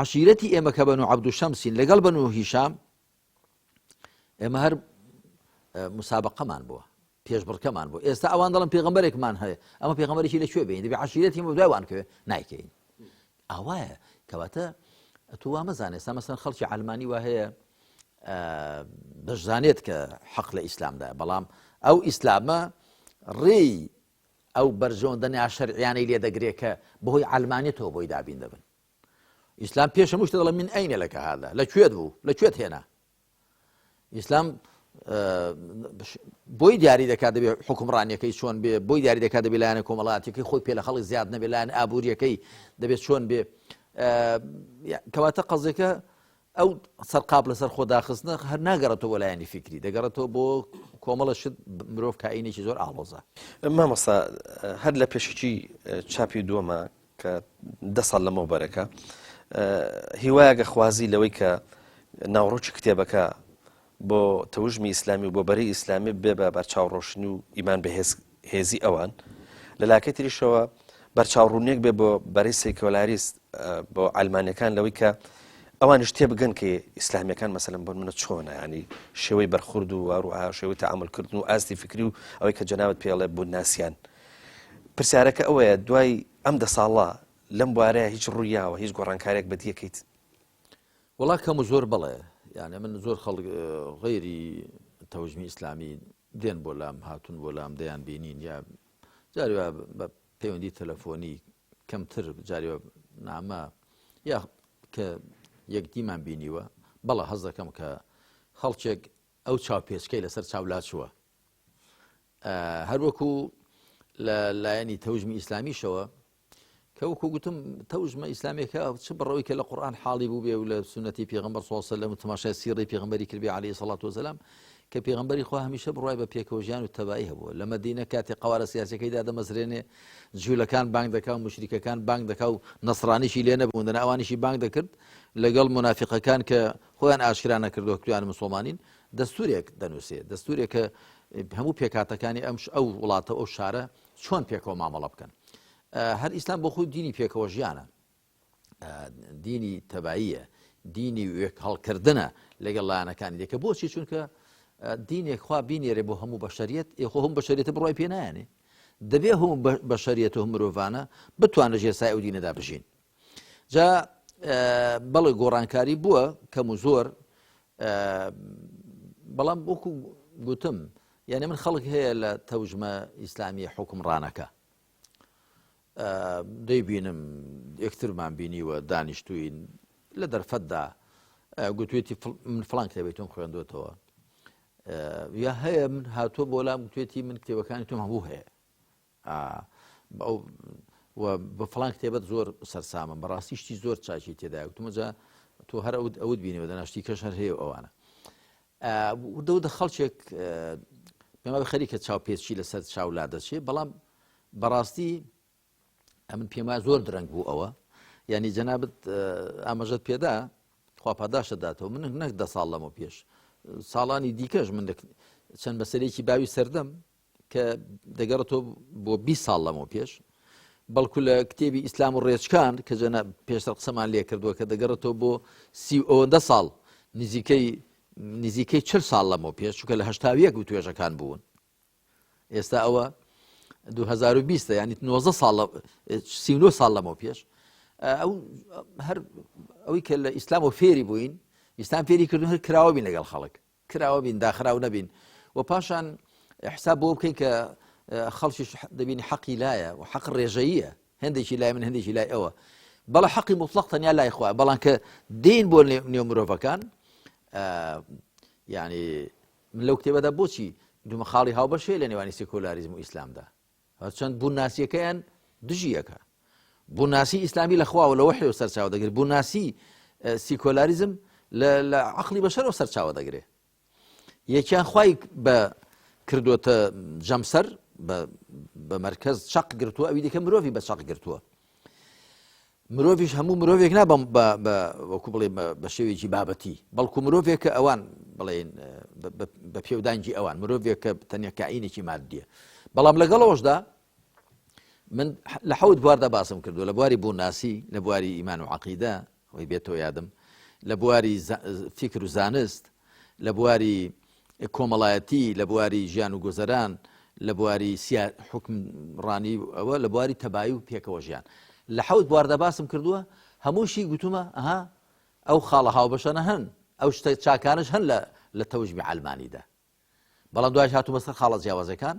عەشیرەتی ئێمە کە بەنو عەبدوشەمسین لەگەڵ بەنو هیشام ئێمە هەر مسابقەمان بووە پێشبڕکەمان بوو ئێستا ئەوان دەڵن پێغەمبەرێکمان هەیە ئەمە پێغەمبەرێکی لەکوێ بێن دەبێ عەشیرەتی دوایوان کەوێ نایکەین ئاوایە کەواتە تۆ وا مەزانێ ئێستا مەسەن خەڵکی عەلمانی وا هەیە دەشزانێت کە حەق لە ئیسلامدایە بەڵام ئەو ئیسلامە ڕێی ئەو بەرژەوەندنیا شەرعیانەی لێ دەگرێت کە بەهۆی عەلمانیەتەوە بۆی دابین دەبن ئیسلام پێش هەموو شتە دەڵێ من ئەینە لەکە هادا لەکوێت بوو لەکوێت هێنا ئیسلام بۆی دیاری دەکات دەبێت حکومڕانیەکەی چۆن بێ بۆی دیاری دەکات دەبێت لایەنە کۆمەڵاتیەکەی خۆی پێ لە خەڵک زیاد نەبێت لایەن ئابوووریەکەی دەبێت چۆن بێ کەواتە قەزێکە ئەو سەرقاب لەسەر خۆداخستنە هەر ناگەڕێتەوە لایەنی فکری دەگەڕێتەوە بۆ کۆمەڵە شت مرۆڤ کائینێکی زۆر ئاڵۆزە. مامۆستا هەر لە پێشکی چاپی دووەمە کە 10 ساڵ لەمەوبەرەکە هیوایەگە خوازی لەوەی کە ناوڕۆکی کتێبەکە بۆ تەوژمی ئیسلامی و بۆ بەرەی ئیسلامی بێ بە بەرچاوڕۆشنی و ئیمان بە هێزی ئەوان لە لاکەی تریشەوە بەرچاوڕوونیەک بێ بۆ بەرەی سێکۆلاریست بۆ ئەلمانیەکان لەوەی کە ئەوانش تێ بگەن کە ئیسلامیەکان مەسەلەن بۆ منە چۆنە ینی شێوەی بەرخورد و هەروەها شێوەی تەعاملکردن و ئاستی فکری و ئەوەی کە جەنابەت پێڵێ بوو ناسیان پرسیارەکە ئەوەیە دوای ئەم 10 ساڵە لەم بوارەیە هیچ ڕوویاوە هیچ گۆڕانکارێک بەدیەکەیت وڵا کەم و زۆر بڵێ یعنی من زۆر خەڵک غەیری تەوژمی ئیسلامی دێن بۆ لام هاتون بۆ لام دەیان بینین یا جاری بە پەیوەندی تەلەفۆنی کەمتر جاری نامە یا کە یەکدیمان بینیوە بەڵە هەز دەکەم کە خەڵکێک ئەو چاوپێچکەی لەسەر چاولاچووە هەروەکو لە لایەنی تەوژمی ئیسلامیشەوە کە وەکو گوتم تەوژمە ئیسلامێکە چ بڕەوەی کە لە قورئان حاڵی بوو بێ و لە سونەتی پێغەمبەر صلی الله علیه و سلم و تەماشای سیرەی پێغەمبەری کردبێ عەلەیهی سەڵات وسەلام کە پێغەمبەری خوا هەمیشە بڕوای بە پێکەوەژیان و تەبایی هەبووە لە مەدینە کاتێک قەوارە سیاسیەکەیدا دەمەزرێنێ جوولەکان بانگ دەکا و مشریکەکان بانگ دەکا و نەسڕانیشی لێ نەبوون دەنا ئەوانیشی بانگ دەکرد لەگەڵ منافقەکان کە خۆیان ئاشکرا نەکردووە کتویان موسڵمانین دەستورێک دەنووسێ دەستورێک کە هەموو پێکاتەکانی ئەو وڵاتە ئەو شارە چۆن پێکەوە مامەڵە بکەن. هەر ئیسلام بۆ خۆی دینی پێکەوە ژیانە، دینی تەباییە، دینی وێک هەڵکردنە لەگەڵ لایەنەکانی دیکە. بۆچی؟ چونکە دینێک خوا بینێرێ بۆ هەموو بەشەریەت، خۆ هەموو بەشەریەتە بڕای پێ نایانێ، دەبێ هەموو بەشەریەت و مرۆڤانە بتوانە ژێسای ئەو دینەدا بژین. جا بەڵێ گۆڕانکاری بووە کەم و زۆر، بەڵام وەکو گوتم یعنی من خەڵک هەیە لە تەوژمە ئیسلامی حکومڕانەکە دەیبینم یەکترمان بینیوە دانیشتووین لە دەرفەتدا گوتوێتی من فڵان کتێبێتم خوێندوێتەوە، یا هەیە من هاتووە بۆ لام گوتوێتی من کتێبەکانی تۆم هەموو هەیە بە فڵان کتێبەت زۆر سەرسامم، بەڕاستی شتی زۆر چاکی تێدا گوتمەجا تۆ هەر ئەوت بینیوە دەناشتی کەش هەر هەیە ئەوانە. دەودە خەڵکێک پێما خەریکە چاوپێچی لەسەر چاولا دەچێت، بەڵام بەڕاستی من پێما زۆر درەنگ بوو ئەوە، ینی جەنابەت ئاماژەت پێدا خوا پاداشە داتەوە. من نەک 10 ساڵ لەمە پێش ساڵانی دیکەش من چەند مەسەلەیەکی باوی سەردەم کە دەگەڕێتەوە بۆ 20 ساڵ لەمە پێش، بەڵکو لە کتێبی ئیسلام و ڕێچکان کە جەنا پێشتر قسەمان لێ کردووە کە دەگەڕێتەوە بۆ 30 ساڵ نزیکەی 40 ساڵ لەمە پێش، چونکە لە 81 و توێژەکان بوون. ئێستا ئەوە 2020 ینی 39 ساڵ لەمە پێش. ئەوەی کە لە ئیسلام و فێری بووین، ئیسلام فێری کردن هەر کراوە بین لەگەڵ خەڵک، کراوە بین داخراو نەبین، و پاشان حساب بۆ بکەین کە خەڵکیش دەبینی حەقی لایە و حەق ڕێژەییە، هەندێکی لای من هەندێکی لای ئەوە، بەڵام حەقی مطلق تەنیا لای خوا، بەڵام کە دین بۆ نێو مرۆڤەکان یعنی من لەو کتێبەدا بۆچی دومە خاڵی هاوبەشێ لە نێوانی سێکۆلاریزم و ئیسلامدا، هەرچەند بووناسیەکەیان دژیەکە. بووناسی ئیسلامی لە خوا و لە وحی و سەرچاوە دەگرێت، بووناسی سیکۆلاریزم لە عەقلی بەشەرەوە سەرچاوە دەگرێت. یەکیان خوای بە کردووەتە جەمسەر بە مەرکەز چەق گرتووە، ئەوی دیکە مرۆڤی بە چەق گرتووە. مرۆڤیش هەموو مرۆڤێک نا وەکو بڵێ بە شێوێکی بابەتی، بەڵکو مرۆڤێک کە ئەوان بڵێن بە پێودانگی ئەوان مرۆڤێک کە تەنیا کائینێکی مادیە. بەڵام لەگەڵەوەشدا من لە 7 بواردا باسم کردو، لە بواری بووناسی، لە بواری ئیمان و عەقیدە وەی بێتەوە یادم، لە بواری فیکر و زانست، لە بواری کۆمەڵایەتی، لە بواری ژیان و گۆزەران، لە بواری حکمڕانی، ئەوە لە بواری تەبایی و پێکەوە ژیان. لە 7 بواردا باسم کردووە، هەمووشی گوتومە ئەها ئەو خاڵە هاوبەشانە هەن، ئەو شتە چاکانش هەن لە تەوژمی عەلمانیدا، بەڵام دوای هاتوومە سەر خاڵە جیاوازەکان.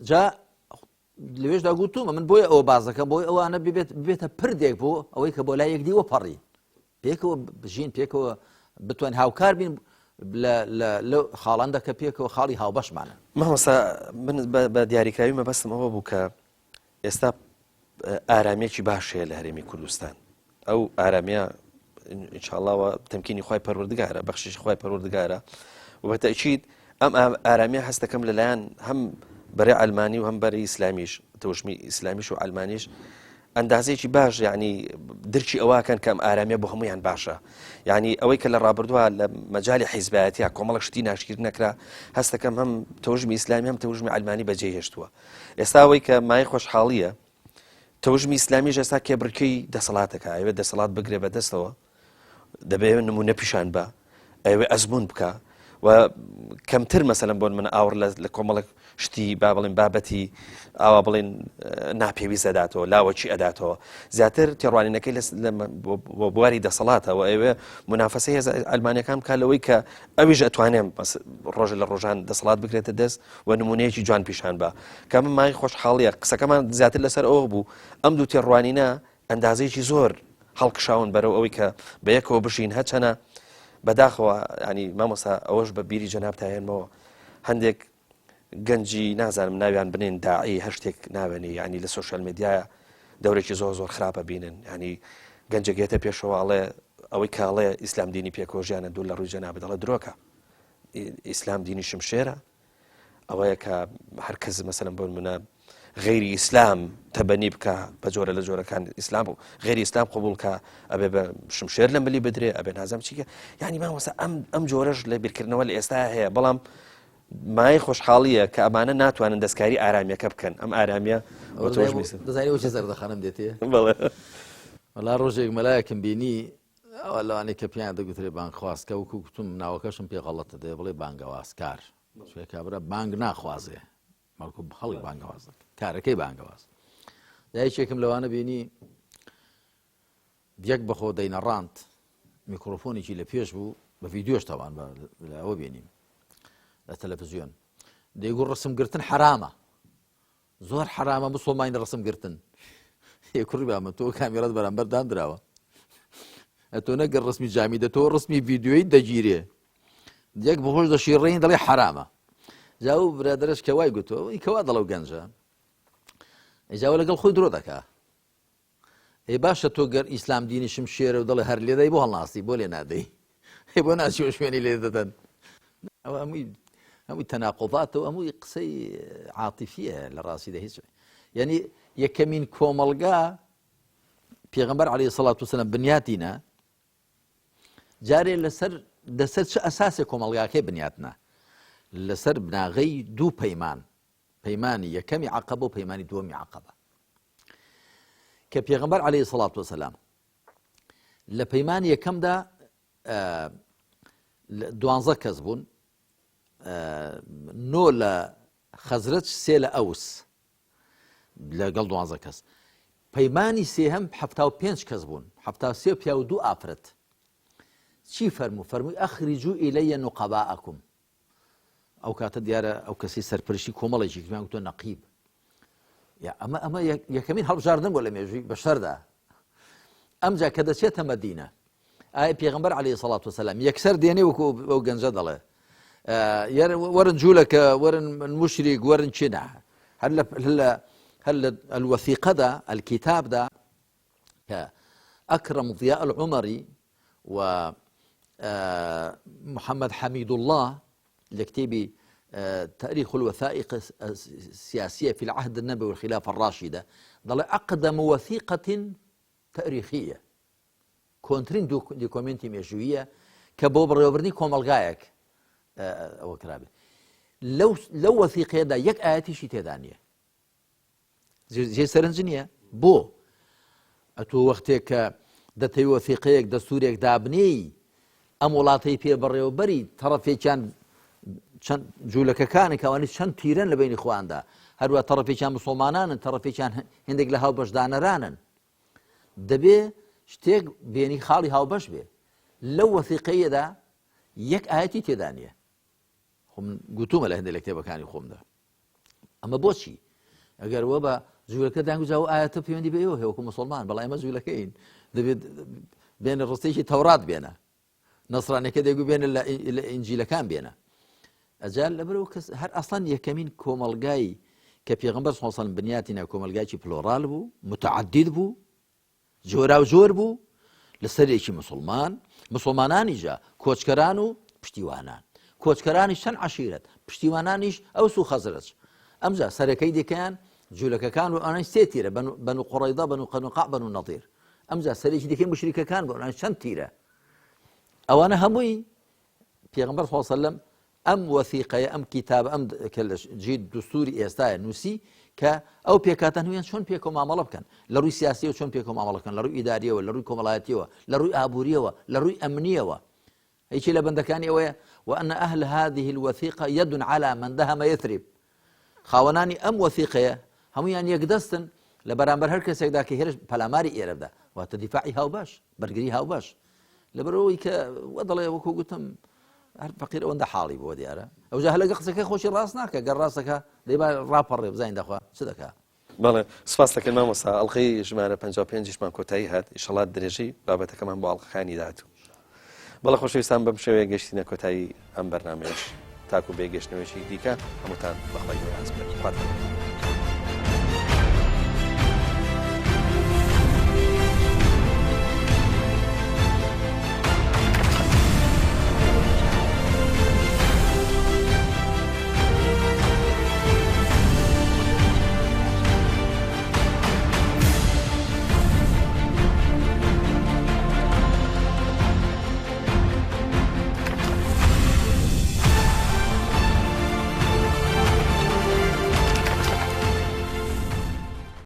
جا لەوێشدا گوتومە من بۆیە ئەوە باز دەکەم، بۆی ئەوانە ببێتە پردێک بۆ ئەوەی کە بۆ لای یەکدی وەپەڕی پێکەوە بژین، پێکەوە بتوان هاوکار بین لە خاڵاندا کە پێکەوە خاڵی هاوبەشمانە. مامۆستا من بە دیاریکراوی مەبەستم ئەوە بوو کە ئێستا ئارامێکی باشەیە لە هەرێمی کوردستان، ئەو ئارامەیە ئینشاءڵڵاوە تەمکینی خوای پەروەردگارە، بەخششی خوای پەروەردگارە، و بەتەئکید ئەم ئارامەیە هەست دەکەم لەلایەن هەم بەرەی ئەلمانی و هەم بەرەی ئیسلامیش، تەوژمی ئیسلامیش و ئەلمانیش ئەندازەیەکی باش، یعنی درکی ئەوەکەن کە ئەم ئارامەیە بۆ هەمویان باشە. یعنی ئەوەی کە لە ڕابردووە لە مەجالی حیزبایەتیە کۆمەڵک شتی ناشکیر نەکرا، هەست دەکەم هەم تەوژمی ئیسلامی هەم تەوژمی ئەلمانی بەجێ هێشتووە. ئێستا ئەوەی کە مای خۆشحاڵیە تەوژمی ئیسلامیش ئێستا کێبڕکەی دەسەڵاتەکە، ئەوێ دەسەڵات بگرێ بەدەستەوە، دەبێت نمونە پیشان بە، ئەوێ ئەزمون بکە و کەمتر مەسەلەن بۆن من ئاور لە کۆمەڵک شتی با بڵێن بابەتی ئاوا بڵێن ناپێویست ئەداتەوە، لاوەچی ئەداتەوە، زیاتر تێڕوانینەکەی بۆ بواری دەسەڵاتەوە. ئەوێ منافەسەی هێز ئەلمانیەکان بکات لەوەی کە ئەویش ئەتوانێم ڕۆژە لە ڕۆژان دەسەڵات بگرێتە دەست و نمونەیەکی جوان پیشان بە. کە من مای خۆشحاڵیە قسەکەمان زیاتر لەسەر ئەوە بوو، ئەم دوو تێڕوانینە ئەندازەیەکی زۆر هەڵکشاون بەرەو ئەوەی کە بە یەکەوە بژین هەچەنە بەداخەوە. ینی مامۆستا ئەوەش بە بیری جەناب تاهێنمەوە، هەندێک گەنجی نازانم ناویان بنێن داعی هەر شتێک ناوێنی، ینی لە سوشیال میدیایە دەورێکی زۆر خراپە بینن، ینی گەنجەگێتە پێشەوەڵێ ئەوەی کاڵێ ئیسلام دینی پێکۆژیانە دوو لە ڕووی جەنابێت دەڵێ درۆکە، ئیسلام دینی شمشێرە، ئەوەیە کە هەرکەس مەسەلەن بۆ منە غیری ئیسلام تەبەنی بکە بە جۆرە لە جۆرەکان ئیسلام و غیری ئیسلام قبول کە ئەبێ بە شمشێر لە ملی بدرێ، ئەبێ نازام چیکە. یعنی مامۆستا ئەم جۆرەش لە بیرکردنەوە لە ئێستا هەیە، بەڵام مای خۆشحاڵیە کە ئەمانە ناتوانن دەستکاری ئارامیەکە بکەن ئەم ئارامیە دەزانی وەچی زەردەخانم دێتێ بەڵێ وەڵا ڕۆژێک مەلایەکم بینی ئەوە لەوانەیە کە پیان دەگوترێ بانگ خواستکە وەکو گوتم ناوەکەشم پێ غەڵەتە دێ بڵێ بانگەوازکار کابرا بانگ ناخوازێ مەڵکو هەڵی بانگەواز کارەکەی بانگەواز دایکێکم لەوانە بینی یەک بەخۆ دەینەڕاند میکرۆفۆنێکی لە پێش بوو بە ڤیددیۆش تاوان ئەوە بینیم لە تەلەڤیزیۆن دەیگو ڕسمگرتن حرامە زۆر حرامە مسڵمانی ڕسمگرتن کوڕی بامە تۆ کامیرات بەرامبەر دانراوە ئەتۆ نەگەر ڕسمی جامی دە تۆ ڕسمی ڤیددیۆی دەگیرێ یەک بەخۆش دەشیڕێنی دەڵێ حرامە جاو برادرش کە وای گوتەوە کەوا دەڵێ و گەنجە ئەجاوە لەگەڵ خۆی درۆ دەکا ئەی باشە تۆ گەر ئیسلام دینیشم شێرە و دەڵێ هەر لێدەی بۆ هەڵناسی بۆ لێ نادەی بۆ ناچیوە شوێنی لێ دەدەن ئەوە هەمووی تەناقضاتەوە هەمووی قسەی عاتیفیە لە ڕاستیدا هیچ یعنی یەکەمین کۆمەڵگا پێغەمبەر عەلەیهی سەڵات وسەلام بنیاتینە جارێ لەسەر چه ئەساسێ کۆمەڵگاکەی بنیاتنە لەسەر بناغەی دوو پەیمان پەیمانی یەکەمی عەقەبە و پەیمانی دووەمی عەقەبە کە پێغەمبەر عەلەیهی سەڵات وسەلام لە پەیمانی یەکەمدا 12 کەس بوون 9 لە خەزرەج 3 لە ئەوس لەگەڵ 12 کەس پەیمانی سێهەم 75 کەس بوون 73 پیا و 2 ئافرەت چی فەرمووی ئەخریجوو ئیلەیە نوقەباءەکم ئەو کاتە دیارە ئەو کەسی سەرپەرشتی کۆمەڵێکی کمان گوتۆ نەقیب ئەمە یەکەمین هەڵبژاردن بۆ لە مێژووی بەشەردا ئەمجا کە دەچێتە مەدینە ئایا پێغەمبەر عەلەیهی سەڵات وسەلام یەکسەر دێنێ وەکو ئەو گەنجە دەڵێ وەرن جوولەکە وەرن مشریک وەرن چینە هەر لە الوثیقەدا الكتابدا کە ئەکرەم ضیاء العومەری و محمد حميد الله لكتابي تاريخ الوثائق السياسية في العهد النبوي والخلافة الراشدة ضل أقدم وثيقة تاريخية كونترين دوكومنتي ميجوية كبوب ريوبرني كومالغايك أو كرابي لو وثيقة دا يك آياتي شي تدانية زي سرنجنية بو أتو وقتك دەتەوی وەثیقەیەک دەستوورێک دابنی ئەم وڵاتەی پێ بەڕێوەبەری تەڕەفێکیان چەند جوولەکەکانی کەوانی چەند تیرەن لە بینی خواندا هەروە تەڕەفێکیان مسڵمانانن تەڕەفێکیان هێندێک لە هاوبەشدانەرانن دەبێ شتێک بێنی خاڵی هاوبەش بێ لەو وەثیقەیەدا یەک ئاەتی تێدا نییە خۆم گوتومە لە هەندێک لە کتێبەکانی خۆمدا ئەمە بۆچی ئەگەر وە بە جوولەکە دانگوجا و ئاەتە پەیوەندی بە ئێوە هەیەوەکو مسڵمان بەڵام ئێمە جوولەکەین دەبێت بێنە ڕستەیەکی تەورات بێنە نەسرانەکە دەیگو بێنە لە ئینجیلەکان بێنە ئەجال لەبەرەوە کەس هەر ئەسڵان یەکەمین کۆمەڵگای کە پێغەمبەر صلی الله علیه و سلم بنیاتینە کۆمەلگایکی پلۆرال بوو متعدد بوو جۆرا و جۆر بوو لەسەرێکی مسلمانانیجا کۆچکەران و پشتیوانان کۆچکەرانیش چەند عەشیرەت پشتیوانانیش ئەوس و خەزرەج ئەمجا سەرەکەی دەکەیان جوولەکەکان و ئەوانش سێ تیرە بەنو قوڕەیضە بەنو قەنوقاع بەنو نەضیر ئەمجا سەرێکی دەکەی مشریکەکان بۆ ئەوانش چەند تیرە ئەوانە هەمووی پێغەمبەر صلی الله علیه و سلم ئەم وەثیقەیە ئەم کتابە ئەم کە لە جێی دستوری ئێستایە نووسی کە ئەو پێکاتە هەموویان چۆن پێکۆمامەڵە بکەن لە ڕووی سیاسیەوە چۆن پێکۆمامەڵە بکەن لە ڕووی ئیداریەوە لە ڕووی کۆمەڵایەتیەوە لە ڕووی ئابووریەوە لە ڕووی ئەمنیەوە هیچی لە بەندەکانی ئەوەیە وأن أهل هذه الوثيقة يد على من دهم يثرب خاوەنانی ئەم وەثیقەیە هەموویان یەکدەستن لە بەرامبەر هەر کەسێکدا کە هێرش پەلاماری ئێرەدا واتە دیفاعی هاوبەش بەرگری هاوبەش لەبەرەوەی کە وە دەڵێ وەکو گوتم هەر فەقیر ئەوەندە حاڵی بۆ دیارە ئەوجا هەر لەگە قسەکەی خۆشی ڕاست ناکە گەر ڕاستەکە دەیبا ڕاپەڕێ بزانین دەخوا چ دەکا بەڵێ سپاس دەکەن مامۆستا ئەڵقەی ژمارە 55مان کۆتایی هات ئیشەڵا درێژەی بابەتەکەمان بۆ ئەڵقەکانی داهاتوو بەڵێ خۆشەویستان بەم شێوەیە گەشتینە کۆتایی ئەم بەرنامەیەش تاکو بێگەشتنەوەیەکی دیکە هەمووتان بەخوای گەورە ئاسپێر